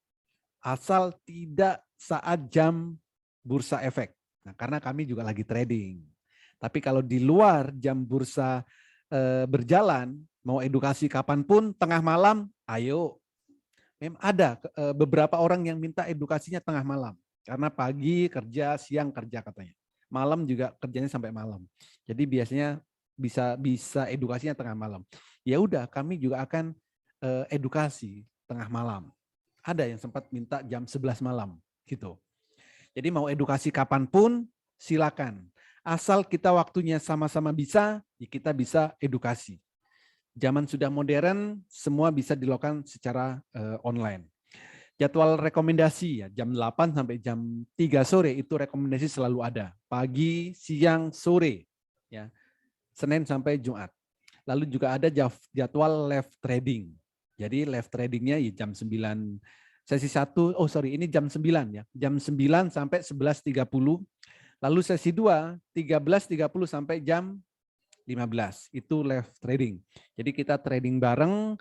Asal tidak saat jam bursa efek. Nah, karena kami juga lagi trading. Tapi kalau di luar jam bursa berjalan, mau edukasi kapanpun, tengah malam, ayo. Memang ada beberapa orang yang minta edukasinya tengah malam. Karena pagi kerja, siang kerja katanya. Malam juga kerjanya sampai malam. Jadi biasanya bisa edukasinya tengah malam. Ya udah, kami juga akan edukasi tengah malam. Ada yang sempat minta jam 11 malam gitu. Jadi mau edukasi kapanpun silakan. Asal kita waktunya sama-sama bisa, ya kita bisa edukasi. Zaman sudah modern, semua bisa dilakukan secara online. Jadwal rekomendasi ya jam 8 sampai jam 3 sore itu rekomendasi selalu ada. Pagi, siang, sore. Ya. Senin sampai Jumat. Lalu juga ada jadwal live trading. Jadi live tradingnya ya jam 9 sesi 1, ini jam 9 ya. Jam 9 sampai 11.30. Lalu sesi 2, 13.30 sampai jam 15. Itu live trading. Jadi kita trading bareng.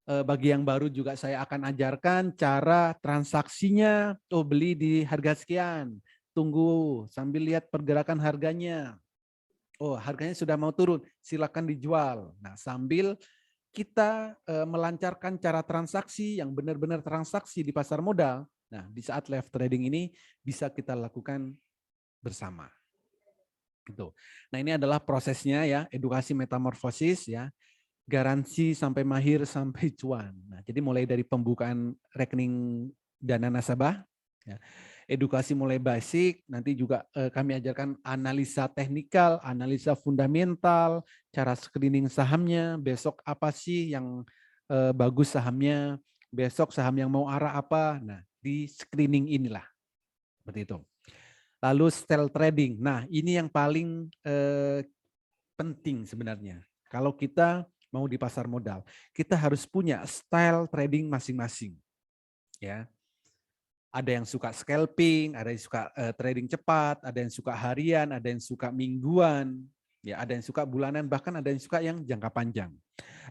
Bagi yang baru juga saya akan ajarkan cara transaksinya. Oh, beli di harga sekian. Tunggu sambil lihat pergerakan harganya. Oh, harganya sudah mau turun, silakan dijual. Nah, sambil kita melancarkan cara transaksi yang benar-benar transaksi di pasar modal. Nah, di saat live trading ini bisa kita lakukan bersama. Gitu. Nah, ini adalah prosesnya ya, edukasi metamorfosis ya. Garansi sampai mahir sampai cuan. Nah, jadi mulai dari pembukaan rekening dana nasabah, ya, edukasi mulai basic, nanti juga kami ajarkan analisa teknikal, analisa fundamental, cara screening sahamnya, besok apa sih yang bagus sahamnya, besok saham yang mau arah apa, nah di screening inilah, seperti itu. Lalu style trading, nah ini yang paling penting sebenarnya. Kalau kita mau di pasar modal, kita harus punya style trading masing-masing. Ya, ada yang suka scalping, ada yang suka trading cepat, ada yang suka harian, ada yang suka mingguan, ya, ada yang suka bulanan, bahkan ada yang suka yang jangka panjang.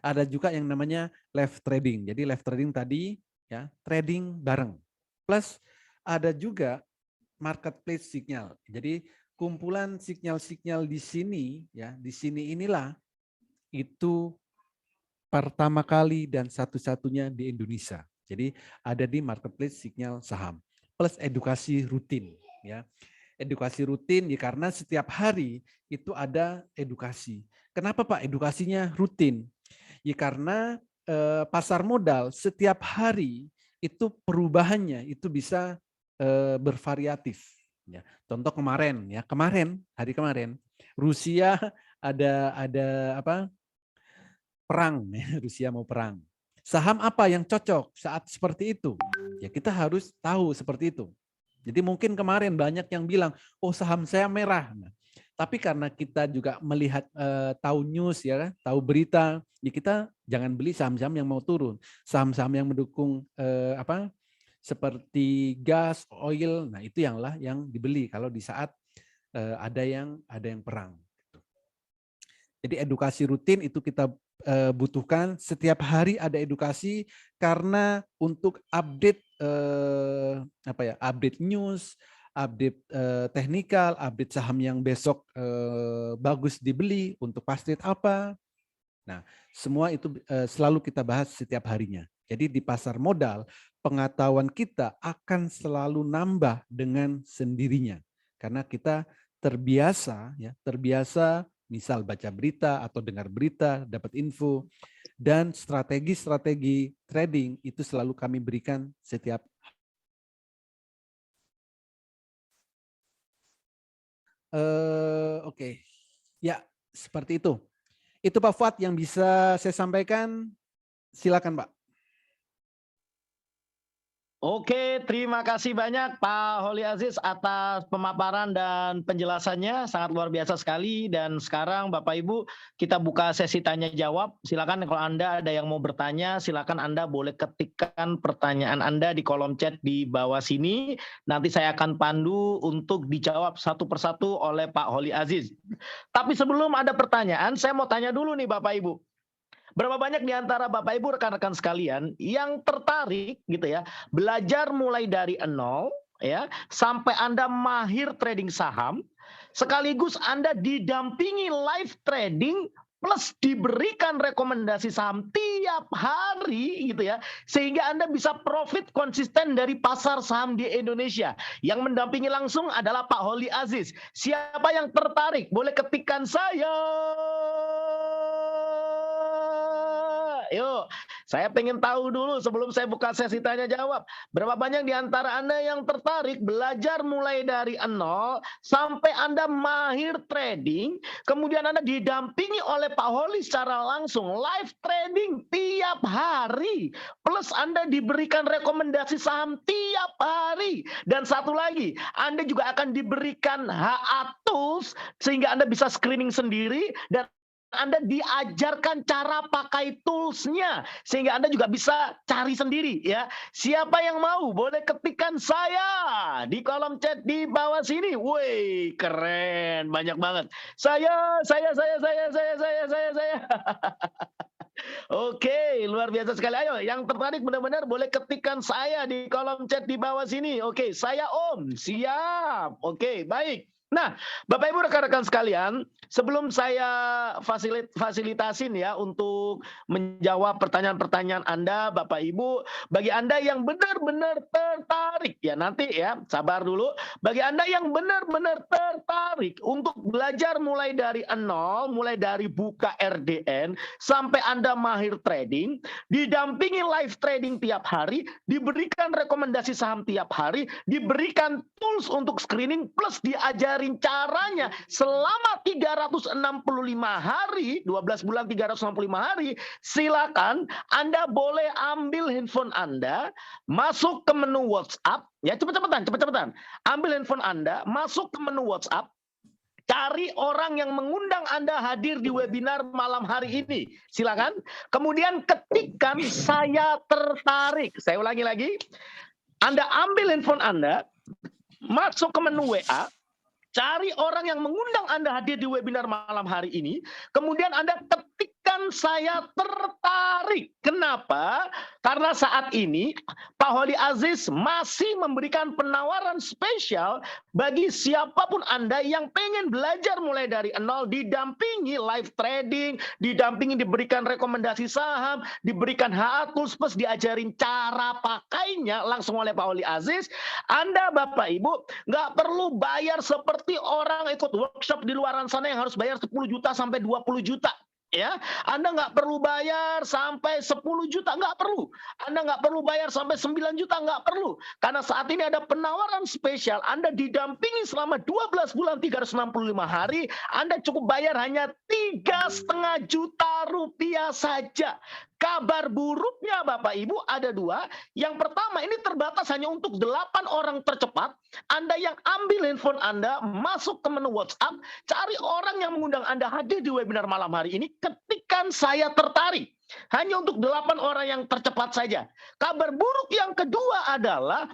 Ada juga yang namanya live trading. Jadi live trading tadi ya trading bareng. Plus ada juga marketplace signal. Jadi kumpulan sinyal-sinyal di sini ya, di sini inilah itu pertama kali dan satu-satunya di Indonesia. Jadi ada di marketplace sinyal saham. Plus edukasi rutin ya. Edukasi rutin ya karena setiap hari itu ada edukasi. Kenapa Pak edukasinya rutin? Ya karena pasar modal setiap hari itu perubahannya itu bisa bervariatif. Ya. Contoh kemarin ya, hari kemarin Rusia ada apa? Perang, ya, Rusia mau perang. Saham apa yang cocok saat seperti itu? Ya kita harus tahu seperti itu. Jadi mungkin kemarin banyak yang bilang, oh saham saya merah. Nah, tapi karena kita juga melihat tahu news ya, tahu berita, ya kita jangan beli saham-saham yang mau turun. Saham-saham yang mendukung seperti gas, oil, nah itu yang dibeli kalau di saat ada yang perang. Jadi edukasi rutin itu kita butuhkan, setiap hari ada edukasi karena untuk update update news, update teknikal, update saham yang besok bagus dibeli untuk pasti apa. Nah, semua itu selalu kita bahas setiap harinya. Jadi di pasar modal pengetahuan kita akan selalu nambah dengan sendirinya karena kita terbiasa ya, terbiasa misal baca berita atau dengar berita, dapat info, dan strategi-strategi trading itu selalu kami berikan setiap Oke. Ya, seperti itu. Itu Pak Fuad yang bisa saya sampaikan. Silakan, Pak. Oke, terima kasih banyak Pak Holi Aziz atas pemaparan dan penjelasannya, sangat luar biasa sekali. Dan sekarang Bapak Ibu kita buka sesi tanya jawab. Silakan kalau Anda ada yang mau bertanya, silakan Anda boleh ketikkan pertanyaan Anda di kolom chat di bawah sini. Nanti saya akan pandu untuk dijawab satu persatu oleh Pak Holi Aziz. Tapi sebelum ada pertanyaan, saya mau tanya dulu nih Bapak Ibu. Berapa banyak di antara Bapak Ibu rekan-rekan sekalian yang tertarik gitu ya, belajar mulai dari nol ya sampai Anda mahir trading saham, sekaligus Anda didampingi live trading plus diberikan rekomendasi saham tiap hari gitu ya, sehingga Anda bisa profit konsisten dari pasar saham di Indonesia. Yang mendampingi langsung adalah Pak Holi Aziz. Siapa yang tertarik boleh ketikkan saya. Yuk, saya pengen tahu dulu sebelum saya buka sesi tanya jawab. Berapa banyak di antara Anda yang tertarik belajar mulai dari nol sampai Anda mahir trading, kemudian Anda didampingi oleh Pak Holi secara langsung, live trading tiap hari, plus Anda diberikan rekomendasi saham tiap hari. Dan satu lagi, Anda juga akan diberikan HA Tools sehingga Anda bisa screening sendiri dan Anda diajarkan cara pakai toolsnya sehingga Anda juga bisa cari sendiri ya. Siapa yang mau boleh ketikkan saya di kolom chat di bawah sini. Woi, keren, banyak banget. Saya. Oke, luar biasa sekali. Ayo, yang tertarik benar-benar boleh ketikkan saya di kolom chat di bawah sini. Oke, saya Om. Siap. Oke, baik. Nah, Bapak Ibu rekan-rekan sekalian, sebelum saya fasilitasin ya untuk menjawab pertanyaan-pertanyaan Anda, Bapak Ibu, bagi Anda yang benar-benar tertarik ya nanti ya, sabar dulu. Bagi Anda yang benar-benar tertarik untuk belajar mulai dari nol, mulai dari buka RDN sampai Anda mahir trading, didampingi live trading tiap hari, diberikan rekomendasi saham tiap hari, diberikan tools untuk screening plus diajari caranya selama 365 hari, 12 bulan 365 hari, silakan Anda boleh ambil handphone Anda, masuk ke menu WhatsApp, ya cepet-cepetan. Ambil handphone Anda, masuk ke menu WhatsApp, cari orang yang mengundang Anda hadir di webinar malam hari ini. Silakan. Kemudian ketikkan saya tertarik. Saya ulangi lagi. Anda ambil handphone Anda, masuk ke menu WA, cari orang yang mengundang Anda hadir di webinar malam hari ini, kemudian Anda ketikkan saya tertarik. Kenapa? Karena saat ini Pak Holi Aziz masih memberikan penawaran spesial bagi siapapun Anda yang pengen belajar mulai dari nol, didampingi live trading, didampingi diberikan rekomendasi saham, diberikan HA Tools plus diajarin cara pakainya langsung oleh Pak Holi Aziz. Anda Bapak Ibu nggak perlu bayar seperti orang ikut workshop di luaran sana yang harus bayar 10 juta sampai 20 juta. Ya, Anda nggak perlu bayar sampai 10 juta, nggak perlu. Anda nggak perlu bayar sampai 9 juta, nggak perlu. Karena saat ini ada penawaran spesial, Anda didampingi selama 12 bulan 365 hari, Anda cukup bayar hanya 3,5 juta rupiah saja. Kabar buruknya Bapak Ibu ada dua. Yang pertama, ini terbatas hanya untuk 8 orang tercepat. Anda yang ambil handphone Anda, masuk ke menu WhatsApp, cari orang yang mengundang Anda hadir di webinar malam hari ini, ketikkan saya tertarik. Hanya untuk 8 orang yang tercepat saja. Kabar buruk yang kedua adalah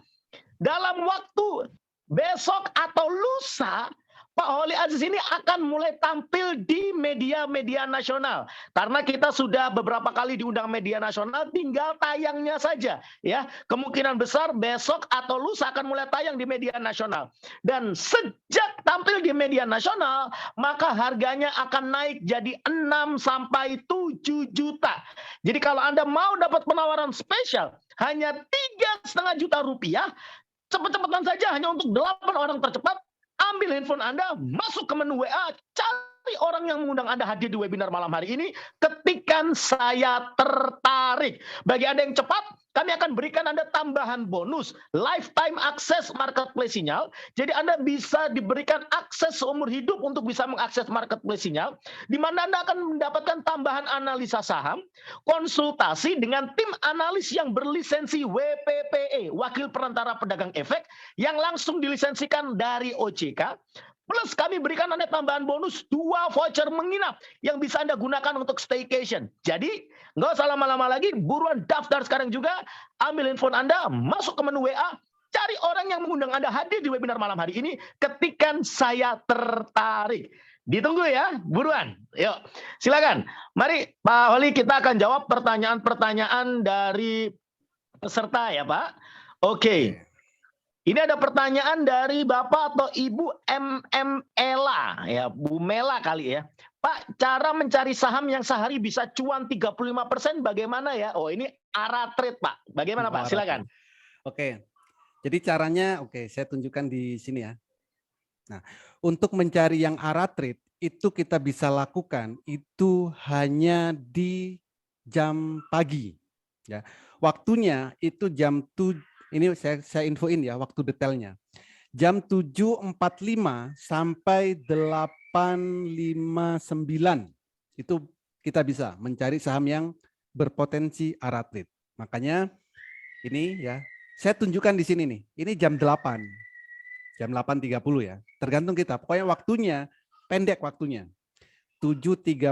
dalam waktu besok atau lusa, Pak Holi Aziz ini akan mulai tampil di media-media nasional. Karena kita sudah beberapa kali diundang media nasional, tinggal tayangnya saja. Ya, kemungkinan besar besok atau lusa akan mulai tayang di media nasional. Dan sejak tampil di media nasional, maka harganya akan naik jadi 6 sampai 7 juta. Jadi kalau Anda mau dapat penawaran spesial, hanya 3,5 juta rupiah, cepet-cepetan saja hanya untuk 8 orang tercepat, ambil handphone Anda, masuk ke menu WA, cari orang yang mengundang Anda hadir di webinar malam hari ini, ketikkan saya tertarik. Bagi Anda yang cepat, kami akan berikan Anda tambahan bonus, lifetime access marketplace Sinyal. Jadi Anda bisa diberikan akses seumur hidup untuk bisa mengakses marketplace Sinyal, di mana Anda akan mendapatkan tambahan analisa saham, konsultasi dengan tim analis yang berlisensi WPPE, Wakil Perantara Pedagang Efek, yang langsung dilisensikan dari OJK. Plus kami berikan Anda tambahan bonus 2 voucher menginap yang bisa Anda gunakan untuk staycation. Jadi nggak usah lama-lama lagi, buruan daftar sekarang juga, ambil handphone Anda, masuk ke menu WA, cari orang yang mengundang Anda hadir di webinar malam hari ini, ketikkan saya tertarik. Ditunggu ya, buruan. Yuk, silakan. Mari Pak Holi, kita akan jawab pertanyaan-pertanyaan dari peserta ya Pak. Oke. Ini ada pertanyaan dari Bapak atau Ibu Ela, ya Bu Mela kali ya. Pak, cara mencari saham yang sehari bisa cuan 35% bagaimana ya? Oh, ini ARA Trade Pak. Bagaimana Pak? Silakan. Oke. Jadi caranya, saya tunjukkan di sini ya. Nah, untuk mencari yang ARA Trade itu kita bisa lakukan itu hanya di jam pagi. Ya, waktunya itu jam 7. Ini saya infoin ya waktu detailnya. Jam 7.45 sampai 8.59 itu kita bisa mencari saham yang berpotensi ARA Trade. Makanya ini ya, saya tunjukkan di sini nih. Ini jam 8. Jam 8.30 ya. Tergantung kita. Pokoknya waktunya pendek waktunya. 7.45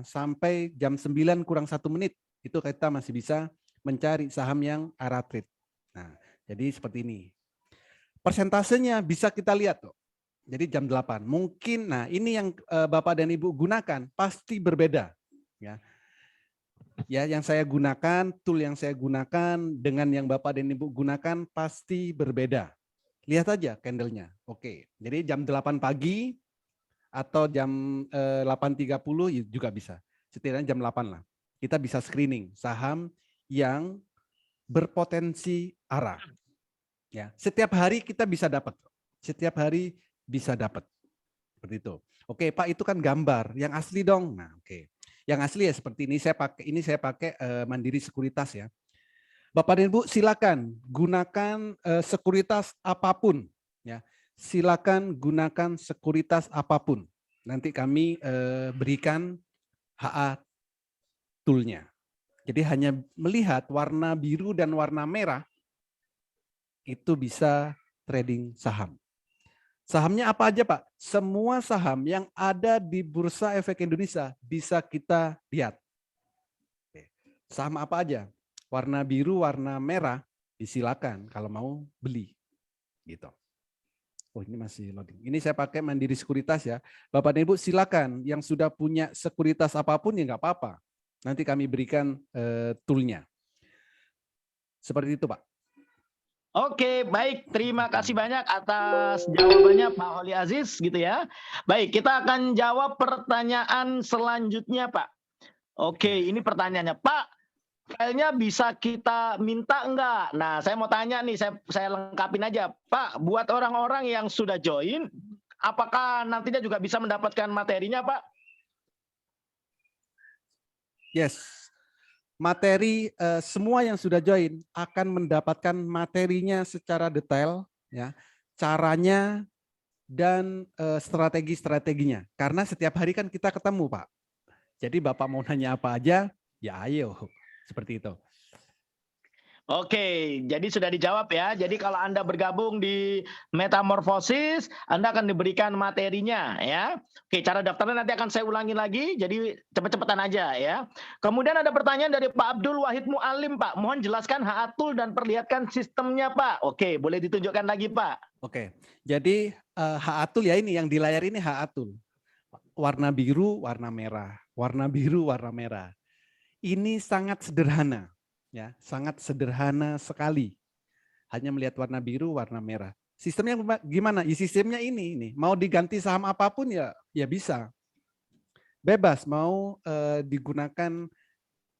sampai jam 9 kurang 1 menit. Itu kita masih bisa mencari saham yang ARA Trade. Nah, jadi seperti ini. Persentasenya bisa kita lihat tuh. Jadi jam 8. Mungkin, nah ini yang Bapak dan Ibu gunakan pasti berbeda. Ya, yang saya gunakan, tool yang saya gunakan dengan yang Bapak dan Ibu gunakan pasti berbeda. Lihat aja candlenya. Oke, jadi jam 8 pagi atau jam 8.30 juga bisa. Setidaknya jam 8 lah. Kita bisa screening saham yang berpotensi ARA. Ya, setiap hari kita bisa dapat. Setiap hari bisa dapat. Seperti itu. Oke, Pak, itu kan gambar. Yang asli dong. Nah, oke. Yang asli ya seperti ini. Saya pakai Mandiri Sekuritas ya. Bapak dan Ibu silakan gunakan sekuritas apapun ya. Silakan gunakan sekuritas apapun. Nanti kami berikan HA toolnya. Jadi hanya melihat warna biru dan warna merah itu bisa trading saham. Sahamnya apa aja Pak? Semua saham yang ada di Bursa Efek Indonesia bisa kita lihat. Saham apa aja? Warna biru, warna merah disilakan kalau mau beli. Gitu. Oh ini masih loading. Ini saya pakai Mandiri Sekuritas ya. Bapak dan Ibu silakan yang sudah punya sekuritas apapun ya nggak apa-apa. Nanti kami berikan toolnya. Seperti itu, Pak. Oke, baik. Terima kasih banyak atas jawabannya Pak Holi Aziz, gitu ya. Baik, kita akan jawab pertanyaan selanjutnya, Pak. Oke, ini pertanyaannya, Pak. Filenya bisa kita minta enggak? Nah, saya mau tanya nih, saya lengkapin aja, Pak. Buat orang-orang yang sudah join, apakah nantinya juga bisa mendapatkan materinya, Pak? Yes, materi semua yang sudah join akan mendapatkan materinya secara detail, ya, caranya dan strategi-strateginya. Karena setiap hari kan kita ketemu, Pak. Jadi Bapak mau nanya apa aja, ya ayo, seperti itu. Oke, jadi sudah dijawab ya. Jadi kalau Anda bergabung di Metamorfosis, Anda akan diberikan materinya ya. Oke, cara daftarnya nanti akan saya ulangi lagi, jadi cepet-cepetan aja ya. Kemudian ada pertanyaan dari Pak Abdul Wahid Mu'alim, Pak. Mohon jelaskan HA Tool dan perlihatkan sistemnya, Pak. Oke, boleh ditunjukkan lagi, Pak. Oke, jadi HA Tool ya ini yang di layar ini HA Tool. Warna biru, warna merah. Warna biru, warna merah. Ini sangat sederhana. Ya, sangat sederhana sekali. Hanya melihat warna biru, warna merah. Sistemnya gimana? Ya, sistemnya ini. Mau diganti saham apapun ya bisa. Bebas mau digunakan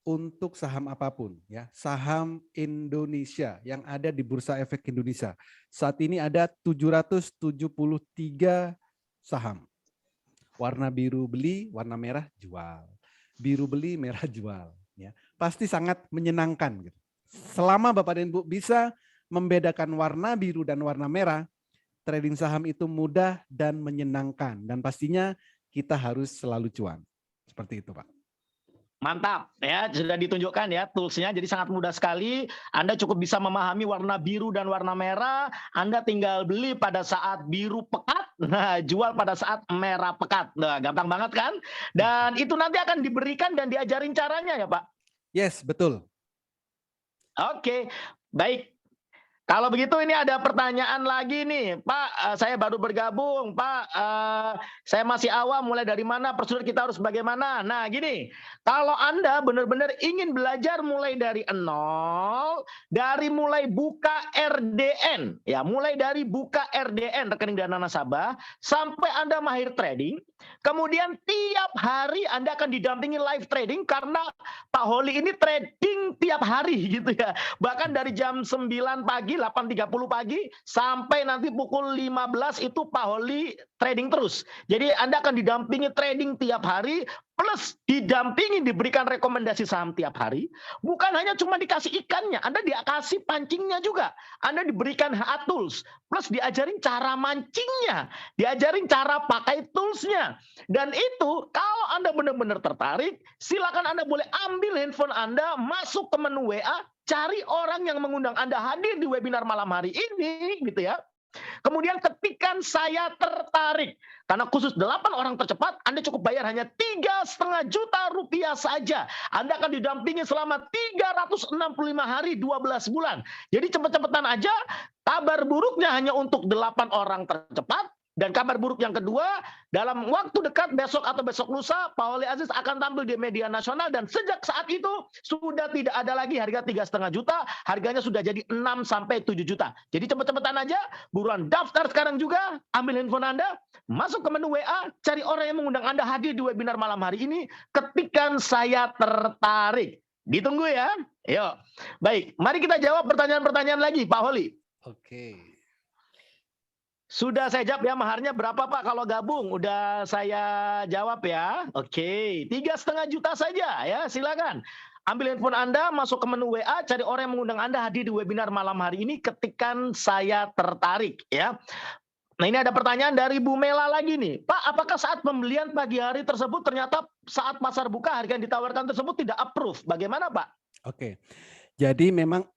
untuk saham apapun, ya, saham Indonesia yang ada di Bursa Efek Indonesia. Saat ini ada 773 saham. Warna biru beli, warna merah jual. Biru beli, merah jual. Ya, pasti sangat menyenangkan. Gitu. Selama Bapak dan Ibu bisa membedakan warna biru dan warna merah, trading saham itu mudah dan menyenangkan. Dan pastinya kita harus selalu cuan. Seperti itu, Pak. Mantap ya, sudah ditunjukkan ya toolsnya, jadi sangat mudah sekali. Anda cukup bisa memahami warna biru dan warna merah. Anda tinggal beli pada saat biru pekat, nah jual pada saat merah pekat. Nah, gampang banget kan? Dan itu nanti akan diberikan dan diajarin caranya ya Pak? Yes, betul. Oke, baik. Kalau begitu ini ada pertanyaan lagi nih, Pak. Saya baru bergabung, Pak. Saya masih awam. Mulai dari mana? Prosedur kita harus bagaimana? Nah, gini. Kalau Anda benar-benar ingin belajar mulai dari nol, dari mulai buka RDN, ya, mulai dari buka RDN rekening dana nasabah sampai Anda mahir trading. Kemudian tiap hari Anda akan didampingi live trading karena Pak Holi ini trading tiap hari gitu ya. Bahkan dari jam 9 pagi, 8.30 pagi sampai nanti pukul 15 itu Pak Holi trading terus. Jadi Anda akan didampingi trading tiap hari plus didampingi diberikan rekomendasi saham tiap hari. Bukan hanya cuma dikasih ikannya, Anda dikasih pancingnya juga. Anda diberikan HA tools plus diajarin cara mancingnya, diajarin cara pakai toolsnya. Dan itu kalau Anda benar-benar tertarik, silakan Anda boleh ambil handphone Anda, masuk ke menu WA, cari orang yang mengundang Anda hadir di webinar malam hari ini, gitu ya. Kemudian ketika saya tertarik, karena khusus 8 orang tercepat, Anda cukup bayar hanya 3,5 juta rupiah saja. Anda akan didampingi selama 365 hari 12 bulan. Jadi cepet-cepetan aja, kabar buruknya hanya untuk 8 orang tercepat. Dan kabar buruk yang kedua, dalam waktu dekat besok atau besok lusa, Pak Holi Aziz akan tampil di media nasional dan sejak saat itu sudah tidak ada lagi harga 3,5 juta, harganya sudah jadi 6 sampai 7 juta. Jadi cepet-cepetan aja, buruan daftar sekarang juga, ambil handphone Anda, masuk ke menu WA, cari orang yang mengundang Anda hadir di webinar malam hari ini, ketikan saya tertarik. Ditunggu ya. Yuk. Baik, mari kita jawab pertanyaan-pertanyaan lagi, Pak Holi. Oke. Sudah saya jawab ya, maharnya berapa Pak kalau gabung? Udah saya jawab ya. Oke, 3,5 juta saja ya, silakan. Ambil handphone Anda, masuk ke menu WA, cari orang yang mengundang Anda hadir di webinar malam hari ini, ketikan saya tertarik ya. Nah ini ada pertanyaan dari Bu Mela lagi nih. Pak, apakah saat pembelian pagi hari tersebut ternyata saat pasar buka harga yang ditawarkan tersebut tidak approve? Bagaimana Pak? Oke, jadi memang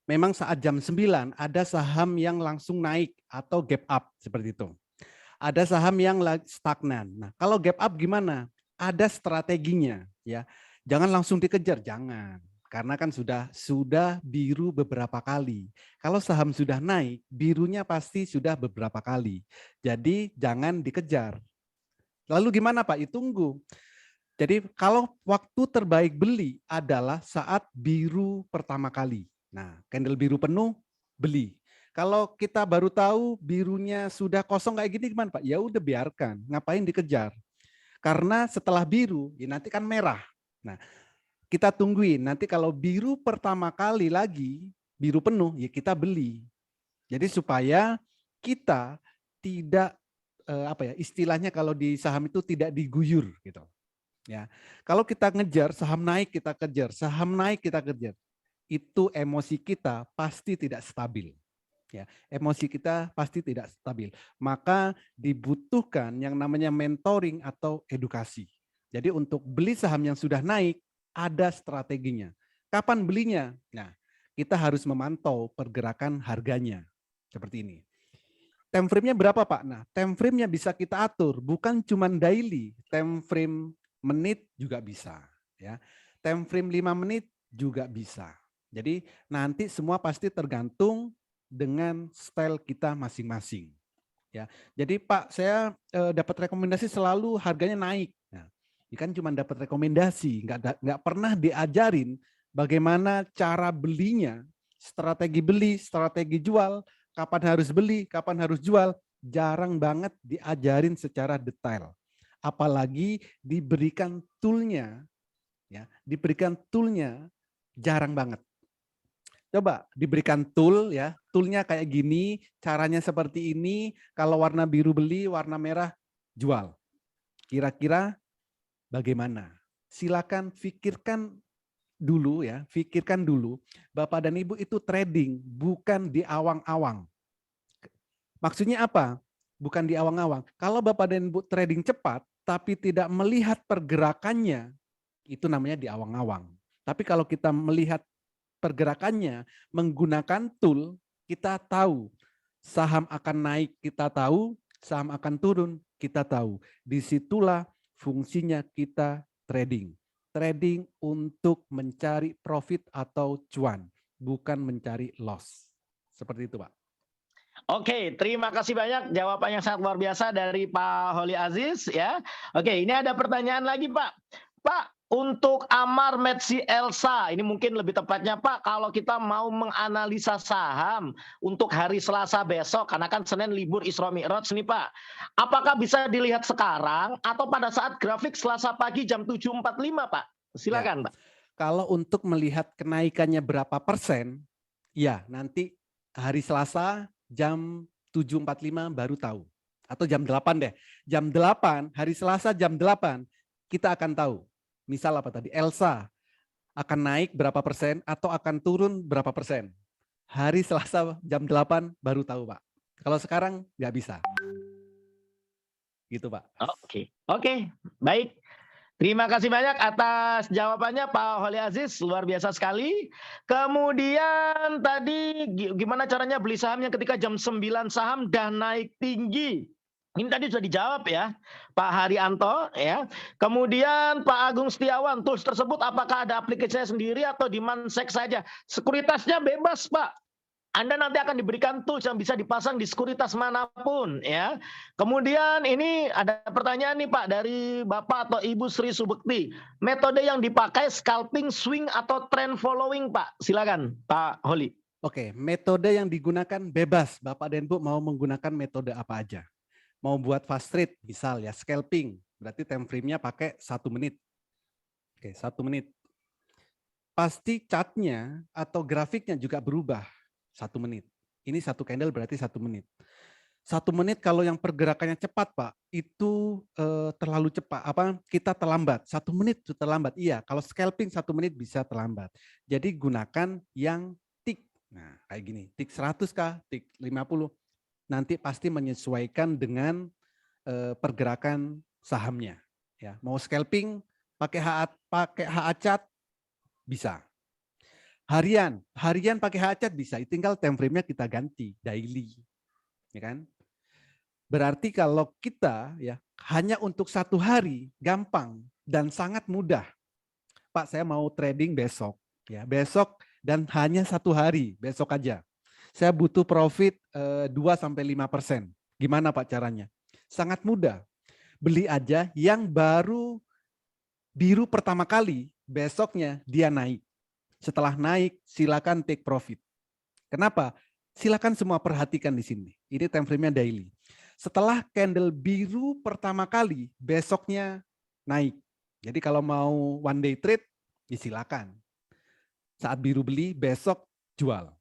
memang saat jam 9 ada saham yang langsung naik atau gap up seperti itu. Ada saham yang stagnan. Nah, kalau gap up gimana? Ada strateginya ya. Jangan langsung dikejar, jangan. Karena kan sudah biru beberapa kali. Kalau saham sudah naik, birunya pasti sudah beberapa kali. Jadi jangan dikejar. Lalu gimana Pak? Tunggu. Jadi kalau waktu terbaik beli adalah saat biru pertama kali. Nah, candle biru penuh, beli. Kalau kita baru tahu birunya sudah kosong kayak gini gimana Pak? Ya udah biarkan, ngapain dikejar? Karena setelah biru, ya nanti kan merah. Nah, kita tungguin. Nanti kalau biru pertama kali lagi, biru penuh, ya kita beli. Jadi supaya kita tidak istilahnya kalau di saham itu tidak diguyur gitu. Ya, kalau kita ngejar saham naik kita kejar, saham naik kita kejar, itu emosi kita pasti tidak stabil. Ya, emosi kita pasti tidak stabil. Maka dibutuhkan yang namanya mentoring atau edukasi. Jadi untuk beli saham yang sudah naik ada strateginya. Kapan belinya? Nah, kita harus memantau pergerakan harganya seperti ini. Time frame-nya berapa Pak? Nah, time frame-nya bisa kita atur, bukan cuma daily, time frame menit juga bisa. Ya, time frame 5 menit juga bisa. Jadi nanti semua pasti tergantung dengan style kita masing-masing. Ya, jadi Pak, saya dapat rekomendasi selalu harganya naik. Nah, ini kan cuma dapat rekomendasi, nggak pernah diajarin bagaimana cara belinya, strategi beli, strategi jual, kapan harus beli, kapan harus jual, jarang banget diajarin secara detail. Apalagi diberikan toolnya ya, diberikan toolnya jarang banget. Coba diberikan tool ya, toolnya kayak gini, caranya seperti ini, kalau warna biru beli, warna merah jual. Kira-kira bagaimana? Silakan pikirkan dulu ya, pikirkan dulu. Bapak dan Ibu itu trading, bukan di awang-awang. Maksudnya apa? Bukan di awang-awang. Kalau Bapak dan Ibu trading cepat, tapi tidak melihat pergerakannya, itu namanya di awang-awang. Tapi kalau kita melihat pergerakannya menggunakan tool, kita tahu saham akan naik, kita tahu saham akan turun, kita tahu. Disitulah fungsinya kita trading. Trading untuk mencari profit atau cuan, bukan mencari loss. Seperti itu, Pak. Oke, terima kasih banyak jawaban yang sangat luar biasa dari Pak Holi Aziz ya. Oke, ini ada pertanyaan lagi Pak. Pak, untuk Amar Metsi Elsa, ini mungkin lebih tepatnya Pak, kalau kita mau menganalisa saham untuk hari Selasa besok, karena kan Senin libur Isra Mi'raj nih Pak. Apakah bisa dilihat sekarang atau pada saat grafik Selasa pagi jam 7.45 Pak? Silakan Pak. Kalau untuk melihat kenaikannya berapa persen, ya nanti hari Selasa jam 7.45 baru tahu. Atau jam 8 deh. Jam 8, hari Selasa jam 8, kita akan tahu. Misal apa tadi, Elsa akan naik berapa persen atau akan turun berapa persen. Hari Selasa jam 8 baru tahu Pak. Kalau sekarang nggak bisa. Gitu Pak. Oke, baik. Terima kasih banyak atas jawabannya Pak Holi Aziz, luar biasa sekali. Kemudian tadi gimana caranya beli sahamnya ketika jam 9 saham dan naik tinggi. Ini tadi sudah dijawab ya, Pak Haryanto ya. Kemudian Pak Agung Setiawan, tools tersebut apakah ada aplikasinya sendiri atau di Mansek saja? Sekuritasnya bebas Pak. Anda nanti akan diberikan tools yang bisa dipasang di sekuritas manapun ya. Kemudian ini ada pertanyaan nih Pak dari Bapak atau Ibu Sri Subekti. Metode yang dipakai scalping, swing atau trend following Pak? Silakan Pak Holi. Oke, metode yang digunakan bebas. Bapak dan Ibu mau menggunakan metode apa aja. Mau buat fast trade, misal ya scalping, berarti time frame-nya pakai 1 menit. Oke, 1 menit. Pasti chartnya atau grafiknya juga berubah 1 menit. Ini 1 candle berarti 1 menit. 1 menit kalau yang pergerakannya cepat Pak, itu terlalu cepat. Kita terlambat. 1 menit itu terlambat. Iya, kalau scalping 1 menit bisa terlambat. Jadi gunakan yang tick. Nah, kayak gini. Tick 100 kah? Tick 50. Nanti pasti menyesuaikan dengan pergerakan sahamnya. Ya, mau scalping pakai HA chart bisa. Harian pakai HA chart bisa. Tinggal time frame-nya kita ganti daily, ya kan? Berarti kalau kita ya hanya untuk 1 hari gampang dan sangat mudah. Pak, saya mau trading besok, ya besok dan hanya 1 hari, besok aja. Saya butuh profit 2-5%. Gimana Pak caranya? Sangat mudah. Beli aja yang baru biru pertama kali, besoknya dia naik. Setelah naik, silakan take profit. Kenapa? Silakan semua perhatikan di sini. Ini time frame-nya daily. Setelah candle biru pertama kali, besoknya naik. Jadi kalau mau one day trade, ya silakan. Saat biru beli, besok jual.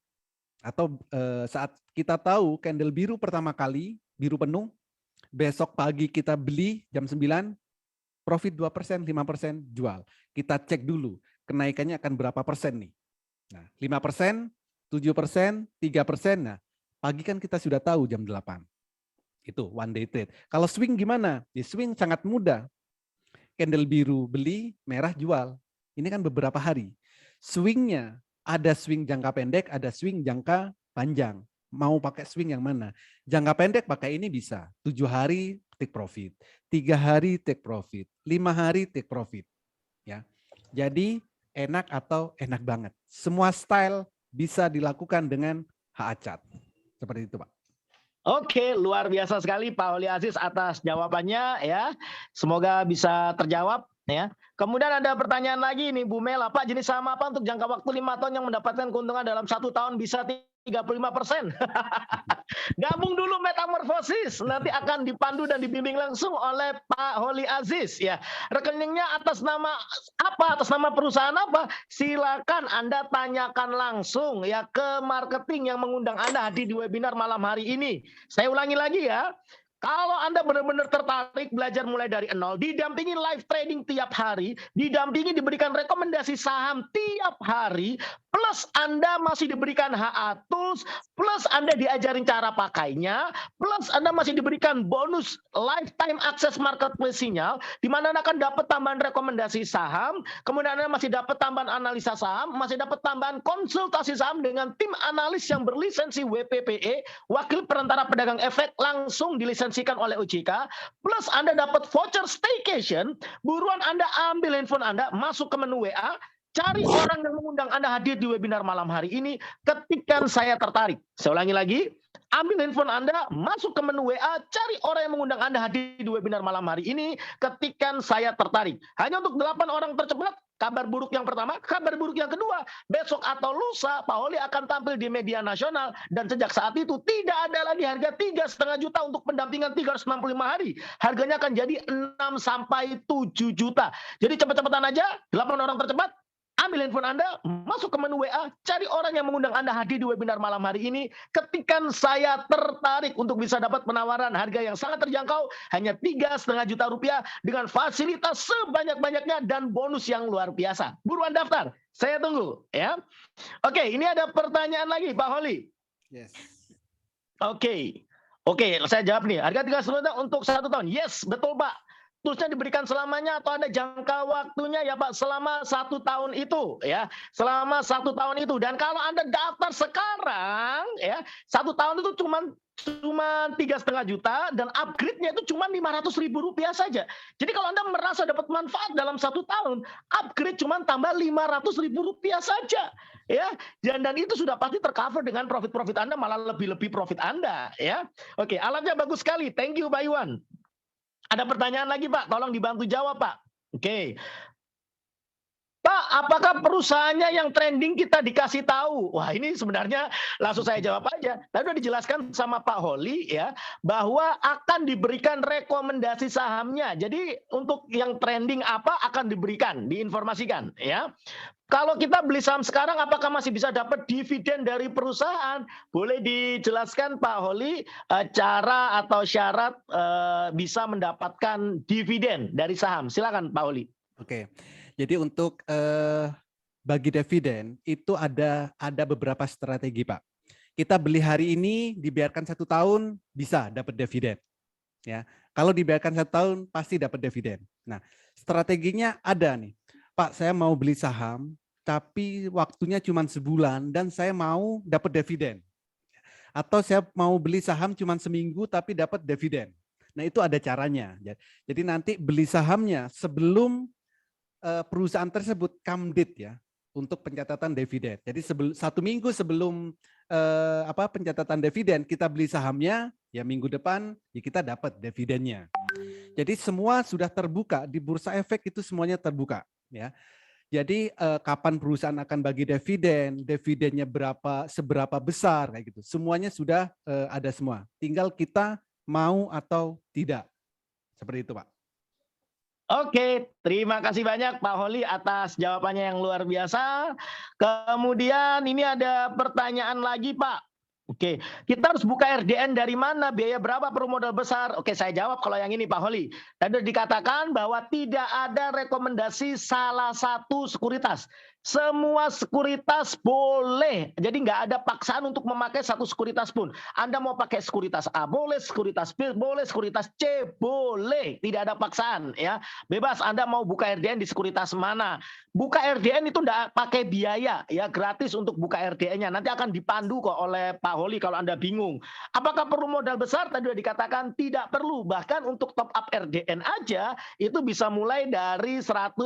Atau saat kita tahu candle biru pertama kali, biru penuh, besok pagi kita beli jam 9, profit 2%, 5% jual. Kita cek dulu kenaikannya akan berapa persen nih. Nah, 5%, 7%, 3%. Nah, pagi kan kita sudah tahu jam 8. Itu one day trade. Kalau swing gimana? Ya, swing sangat mudah. Candle biru beli, merah jual. Ini kan beberapa hari. Swingnya ada swing jangka pendek, ada swing jangka panjang. Mau pakai swing yang mana? Jangka pendek pakai ini bisa. 7 hari take profit, 3 hari take profit, 5 hari take profit. Ya, jadi enak atau enak banget. Semua style bisa dilakukan dengan HA chart. Seperti itu Pak. Oke, luar biasa sekali Pak Holi Aziz atas jawabannya ya. Semoga bisa terjawab ya. Kemudian ada pertanyaan lagi nih Bu Mela, Pak, jenis saham apa untuk jangka waktu 5 tahun yang mendapatkan keuntungan dalam 1 tahun bisa 35%. Gabung dulu Metamorfosis, nanti akan dipandu dan dibimbing langsung oleh Pak Holi Aziz ya. Rekeningnya atas nama apa? Atas nama perusahaan apa? Silakan Anda tanyakan langsung ya ke marketing yang mengundang Anda hadir di webinar malam hari ini. Saya ulangi lagi ya. Kalau Anda benar-benar tertarik belajar mulai dari nol, didampingi live trading tiap hari, didampingi diberikan rekomendasi saham tiap hari, plus Anda masih diberikan HA Tools, plus Anda diajarin cara pakainya, plus Anda masih diberikan bonus lifetime access marketplace sinyal, di mana Anda akan dapat tambahan rekomendasi saham, kemudian Anda masih dapat tambahan analisa saham, masih dapat tambahan konsultasi saham dengan tim analis yang berlisensi WPPE, wakil perantara pedagang efek langsung dilisensikan oleh OJK, plus Anda dapat voucher staycation, buruan Anda ambil handphone Anda, masuk ke menu WA, cari orang yang mengundang Anda hadir di webinar malam hari ini, ketikkan saya tertarik. Saya ulangi lagi, ambil handphone Anda, masuk ke menu WA, cari orang yang mengundang Anda hadir di webinar malam hari ini, ketikkan saya tertarik. Hanya untuk 8 orang tercepat, kabar buruk yang pertama, kabar buruk yang kedua, besok atau lusa Pak Holi akan tampil di media nasional, dan sejak saat itu tidak ada lagi harga 3,5 juta untuk pendampingan 365 hari. Harganya akan jadi 6 sampai 7 juta. Jadi cepat-cepatan aja, 8 orang tercepat, ambil handphone Anda, masuk ke menu WA, cari orang yang mengundang Anda hadir di webinar malam hari ini, ketikkan saya tertarik untuk bisa dapat penawaran harga yang sangat terjangkau, hanya 3,5 juta rupiah dengan fasilitas sebanyak-banyaknya dan bonus yang luar biasa. Buruan daftar, saya tunggu ya. Oke, ini ada pertanyaan lagi Pak Holi. Yes. Oke, saya jawab nih. Harga 3,5 juta untuk 1 tahun. Yes, betul Pak. Terusnya diberikan selamanya atau ada jangka waktunya ya Pak, selama 1 tahun itu ya, selama 1 tahun itu. Dan kalau Anda daftar sekarang ya, 1 tahun itu cuma 3,5 juta dan upgrade-nya itu cuma 500.000 rupiah saja. Jadi kalau Anda merasa dapat manfaat dalam 1 tahun, upgrade cuma tambah 500.000 rupiah saja ya, dan itu sudah pasti tercover dengan profit Anda, malah lebih profit Anda ya. Oke, alatnya bagus sekali, thank you Pak Iwan. Ada pertanyaan lagi Pak, tolong dibantu jawab Pak. Oke. Pak, apakah perusahaannya yang trending kita dikasih tahu? Wah, ini sebenarnya langsung saya jawab aja. Tadi sudah dijelaskan sama Pak Holi ya, bahwa akan diberikan rekomendasi sahamnya. Jadi untuk yang trending apa akan diberikan, diinformasikan ya. Kalau kita beli saham sekarang, apakah masih bisa dapat dividen dari perusahaan? Boleh dijelaskan Pak Holi cara atau syarat bisa mendapatkan dividen dari saham? Silakan Pak Holi. Oke, jadi untuk bagi dividen itu ada beberapa strategi Pak. Kita beli hari ini, dibiarkan 1 tahun bisa dapat dividen. Ya, kalau dibiarkan 1 tahun pasti dapat dividen. Nah, strateginya ada nih. Pak, saya mau beli saham, tapi waktunya cuma sebulan dan saya mau dapat dividen. Atau saya mau beli saham cuma seminggu tapi dapat dividen. Nah, itu ada caranya. Jadi nanti beli sahamnya sebelum perusahaan tersebut come date ya untuk pencatatan dividen. Jadi 1 minggu sebelum pencatatan dividen kita beli sahamnya, ya minggu depan ya kita dapat dividennya. Jadi semua sudah terbuka di Bursa Efek, itu semuanya terbuka ya. Jadi kapan perusahaan akan bagi dividen, dividennya seberapa besar kayak gitu. Semuanya sudah ada semua. Tinggal kita mau atau tidak. Seperti itu, Pak. Oke, terima kasih banyak Pak Holi atas jawabannya yang luar biasa. Kemudian ini ada pertanyaan lagi Pak. Oke, kita harus buka RDN dari mana? Biaya berapa per modal besar? Oke, saya jawab kalau yang ini Pak Holi. Tadi dikatakan bahwa tidak ada rekomendasi salah satu sekuritas. Semua sekuritas boleh, jadi nggak ada paksaan untuk memakai satu sekuritas pun. Anda mau pakai sekuritas A boleh, sekuritas B boleh, sekuritas C boleh, tidak ada paksaan ya. Bebas Anda mau buka RDN di sekuritas mana. Buka RDN itu nggak pakai biaya ya, gratis untuk buka RDN-nya. Nanti akan dipandu kok oleh Pak Holi kalau Anda bingung. Apakah perlu modal besar? Tadi sudah dikatakan tidak perlu. Bahkan untuk top up RDN aja itu bisa mulai dari 100.000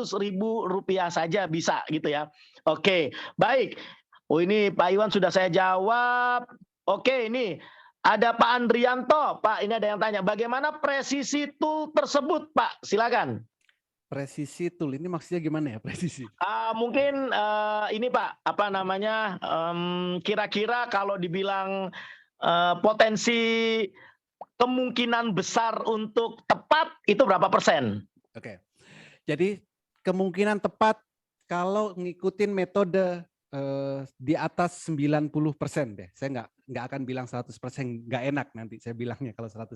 rupiah saja bisa gitu ya. Oke, baik. Oh ini Pak Iwan sudah saya jawab. Oke, ini ada Pak Andrianto. Pak, ini ada yang tanya, bagaimana presisi tool tersebut Pak? Silakan. Presisi tool ini maksudnya gimana ya presisi? Mungkin ini Pak, apa namanya? Kira-kira kalau dibilang potensi kemungkinan besar untuk tepat itu berapa persen? Oke. Jadi kemungkinan tepat kalau ngikutin metode di atas 90% deh. Saya nggak akan bilang 100%, nggak enak nanti saya bilangnya kalau 100%.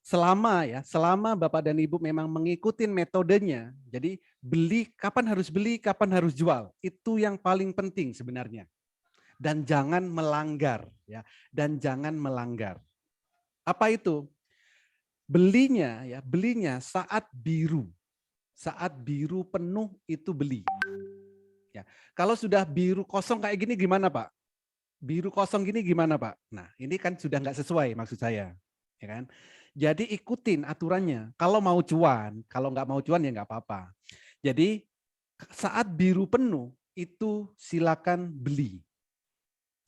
Selama Bapak dan Ibu memang mengikuti metodenya, jadi kapan harus jual, itu yang paling penting sebenarnya. Dan jangan melanggar, ya. Dan jangan melanggar. Apa itu? Belinya saat biru penuh itu beli. Ya, kalau sudah biru kosong kayak gini gimana Pak? Biru kosong gini gimana Pak? Nah ini kan sudah nggak sesuai maksud saya, ya kan? Jadi ikutin aturannya. Kalau mau cuan, kalau nggak mau cuan ya nggak apa-apa. Jadi saat biru penuh itu silakan beli.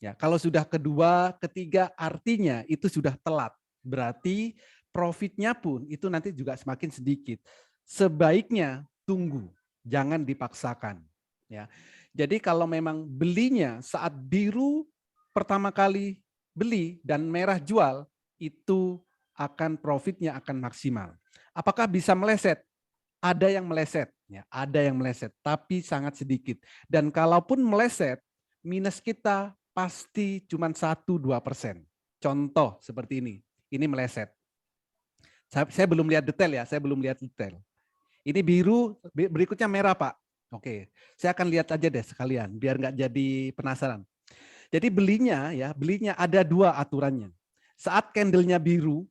Ya, kalau sudah kedua, ketiga artinya itu sudah telat. Berarti profitnya pun itu nanti juga semakin sedikit. Sebaiknya tunggu, jangan dipaksakan. Ya, jadi kalau memang belinya saat biru pertama kali beli dan merah jual itu profitnya akan maksimal. Apakah bisa meleset? Ada yang meleset, ya, ada yang meleset, tapi sangat sedikit. Dan kalaupun meleset, minus kita pasti cuma 1-2%. Contoh seperti ini meleset. Saya belum lihat detail ya, Ini biru, berikutnya merah Pak. Oke, saya akan lihat aja deh sekalian, biar nggak jadi penasaran. Jadi belinya ada 2 aturannya. Saat candlenya biru,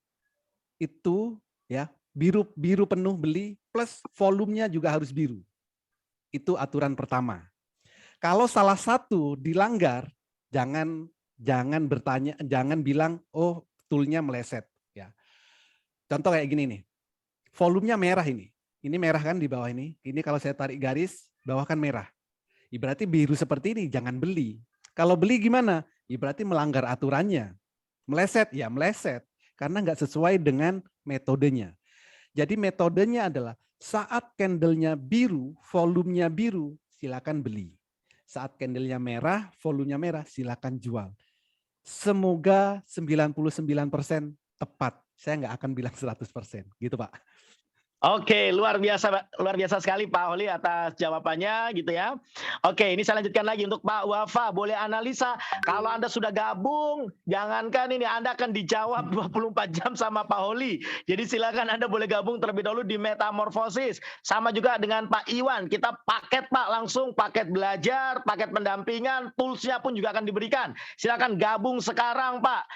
itu ya biru penuh beli plus volumenya juga harus biru. Itu aturan pertama. Kalau salah satu dilanggar, jangan bertanya, jangan bilang oh toolnya meleset ya. Contoh kayak gini nih. Volumenya merah ini. Ini merah kan di bawah ini. Ini kalau saya tarik garis, bawah kan merah. Berarti biru seperti ini jangan beli. Kalau beli gimana? Berarti melanggar aturannya. Meleset ya meleset. Karena nggak sesuai dengan metodenya. Jadi metodenya adalah saat candlenya biru, volumenya biru, silakan beli. Saat candlenya merah, volumenya merah, silakan jual. Semoga 99% tepat. Saya nggak akan bilang 100%. Gitu Pak. Oke, luar biasa sekali Pak Holly atas jawabannya gitu ya. Oke, ini saya lanjutkan lagi untuk Pak Wafa, boleh analisa kalau Anda sudah gabung, jangankan ini Anda akan dijawab 24 jam sama Pak Holly. Jadi silakan Anda boleh gabung terlebih dahulu di Metamorfosis. Sama juga dengan Pak Iwan, kita paket Pak, langsung paket belajar, paket pendampingan, toolsnya pun juga akan diberikan. Silakan gabung sekarang Pak.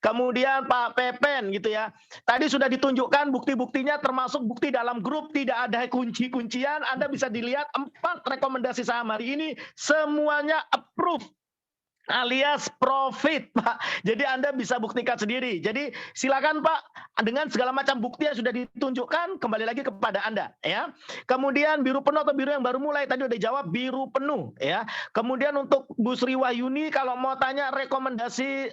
Kemudian Pak Pepen gitu ya. Tadi sudah ditunjukkan bukti-buktinya termasuk bukti dalam grup tidak ada kunci-kuncian. Anda bisa dilihat 4 rekomendasi saham hari ini semuanya approve alias profit Pak. Jadi Anda bisa buktikan sendiri. Jadi silakan Pak, dengan segala macam bukti yang sudah ditunjukkan kembali lagi kepada Anda ya. Kemudian biru penuh atau biru yang baru mulai tadi udah jawab biru penuh ya. Kemudian untuk Bu Sri Wahyuni kalau mau tanya rekomendasi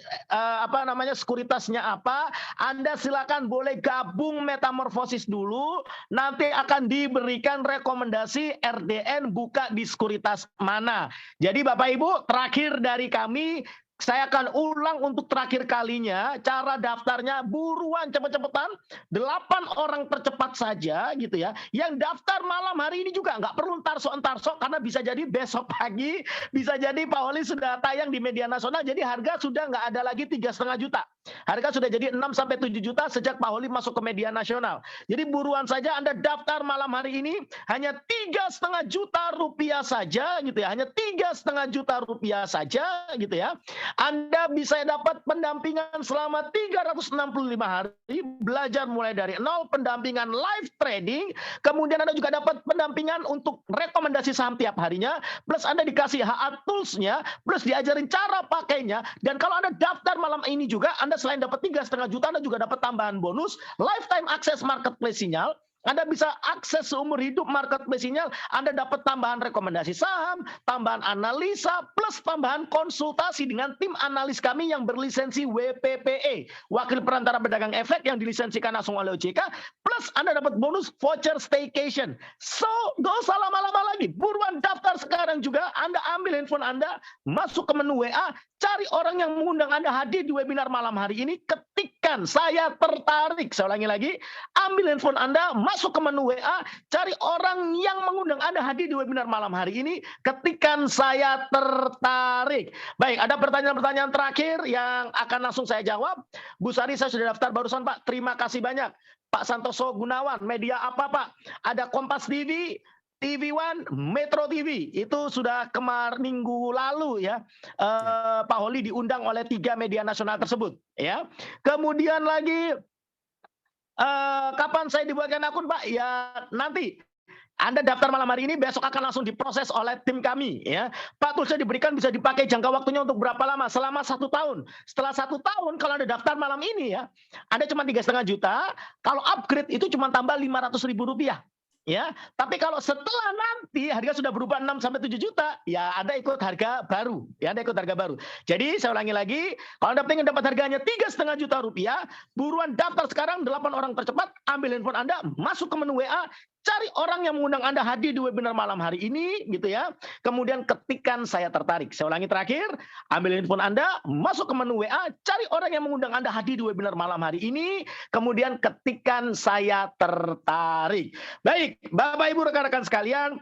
sekuritasnya apa, Anda silakan boleh gabung Metamorfosis dulu, nanti akan diberikan rekomendasi RDN buka di sekuritas mana. Jadi Bapak Ibu, terakhir dari kami, saya akan ulang untuk terakhir kalinya, cara daftarnya buruan cepet-cepetan, 8 orang tercepat saja gitu ya. Yang daftar malam hari ini juga nggak perlu entar-sok karena bisa jadi besok pagi, bisa jadi Pak Holly sudah tayang di media nasional, jadi harga sudah nggak ada lagi 3,5 juta. Harga sudah jadi 6-7 juta sejak Pak Holly masuk ke media nasional. Jadi buruan saja Anda daftar malam hari ini, hanya 3,5 juta rupiah saja gitu ya, hanya 3,5 juta rupiah saja gitu ya. Anda bisa dapat pendampingan selama 365 hari, belajar mulai dari nol, pendampingan live trading, kemudian Anda juga dapat pendampingan untuk rekomendasi saham tiap harinya, plus Anda dikasih HA Tools-nya, plus diajarin cara pakainya, dan kalau Anda daftar malam ini juga, Anda selain dapat 3,5 juta, Anda juga dapat tambahan bonus, lifetime access marketplace sinyal, Anda bisa akses seumur hidup marketplace sinyal, Anda dapat tambahan rekomendasi saham, tambahan analisa, plus tambahan konsultasi dengan tim analis kami yang berlisensi WPPE, Wakil Perantara Pedagang Efek yang dilisensikan langsung oleh OJK, plus Anda dapat bonus voucher staycation. So, gak usah lama-lama lagi, buruan daftar sekarang juga, Anda ambil handphone Anda, masuk ke menu WA, cari orang yang mengundang Anda hadir di webinar malam hari ini, ketikkan saya tertarik. Saya ulangi lagi, ambil handphone Anda, masuk ke menu WA, cari orang yang mengundang Anda hadir di webinar malam hari ini, ketikkan saya tertarik. Baik, ada pertanyaan-pertanyaan terakhir yang akan langsung saya jawab. Bu Sari, saya sudah daftar barusan, Pak. Terima kasih banyak. Pak Santoso Gunawan, media apa, Pak? Ada Kompas TV, TV One, Metro TV, itu sudah minggu lalu ya. Pak Holi diundang oleh 3 media nasional tersebut ya. Kemudian lagi kapan saya dibuatkan akun, Pak? Ya nanti. Anda daftar malam hari ini, besok akan langsung diproses oleh tim kami ya. Pak, toolsnya diberikan bisa dipakai jangka waktunya untuk berapa lama? Selama 1 tahun. Setelah 1 tahun kalau Anda daftar malam ini ya, Anda cuma 3,5 juta. Kalau upgrade itu cuma tambah Rp500.000. Ya, tapi kalau setelah nanti harga sudah berubah 6 sampai 7 juta, ya Anda ikut harga baru. Ya, Anda ikut harga baru. Jadi saya ulangi lagi, kalau Anda ingin dapat harganya 3,5 juta rupiah, buruan daftar sekarang 8 orang tercepat, ambil handphone Anda, masuk ke menu WA, cari orang yang mengundang Anda hadir di webinar malam hari ini, gitu ya. Kemudian ketikkan saya tertarik. Saya ulangi terakhir, ambil handphone Anda, masuk ke menu WA, cari orang yang mengundang Anda hadir di webinar malam hari ini, kemudian ketikkan saya tertarik. Baik, Bapak Ibu rekan-rekan sekalian,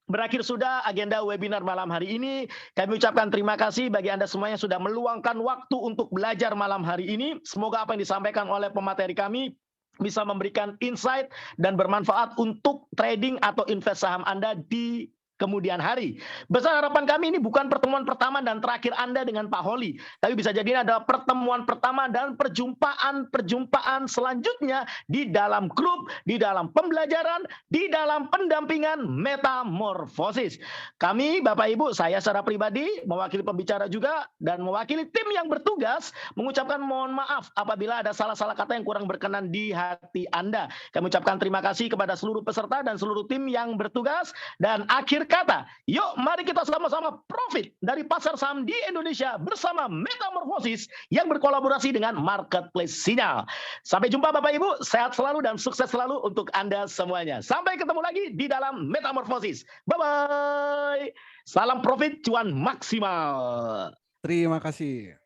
berakhir sudah agenda webinar malam hari ini. Kami ucapkan terima kasih bagi Anda semua yang sudah meluangkan waktu untuk belajar malam hari ini. Semoga apa yang disampaikan oleh pemateri kami bisa memberikan insight dan bermanfaat untuk trading atau invest saham Anda di kemudian hari. Besar harapan kami ini bukan pertemuan pertama dan terakhir Anda dengan Pak Holi, tapi bisa jadi ini adalah pertemuan pertama dan perjumpaan selanjutnya di dalam grup, di dalam pembelajaran, di dalam pendampingan metamorfosis. Kami, Bapak Ibu, saya secara pribadi, mewakili pembicara juga, dan mewakili tim yang bertugas, mengucapkan mohon maaf apabila ada salah-salah kata yang kurang berkenan di hati Anda. Kami ucapkan terima kasih kepada seluruh peserta dan seluruh tim yang bertugas, dan akhir kata, yuk mari kita sama-sama profit dari pasar saham di Indonesia bersama Metamorfosis yang berkolaborasi dengan Marketplace Sinyal. Sampai jumpa Bapak Ibu, sehat selalu dan sukses selalu untuk Anda semuanya. Sampai ketemu lagi di dalam Metamorfosis. Bye-bye. Salam profit, cuan maksimal. Terima kasih.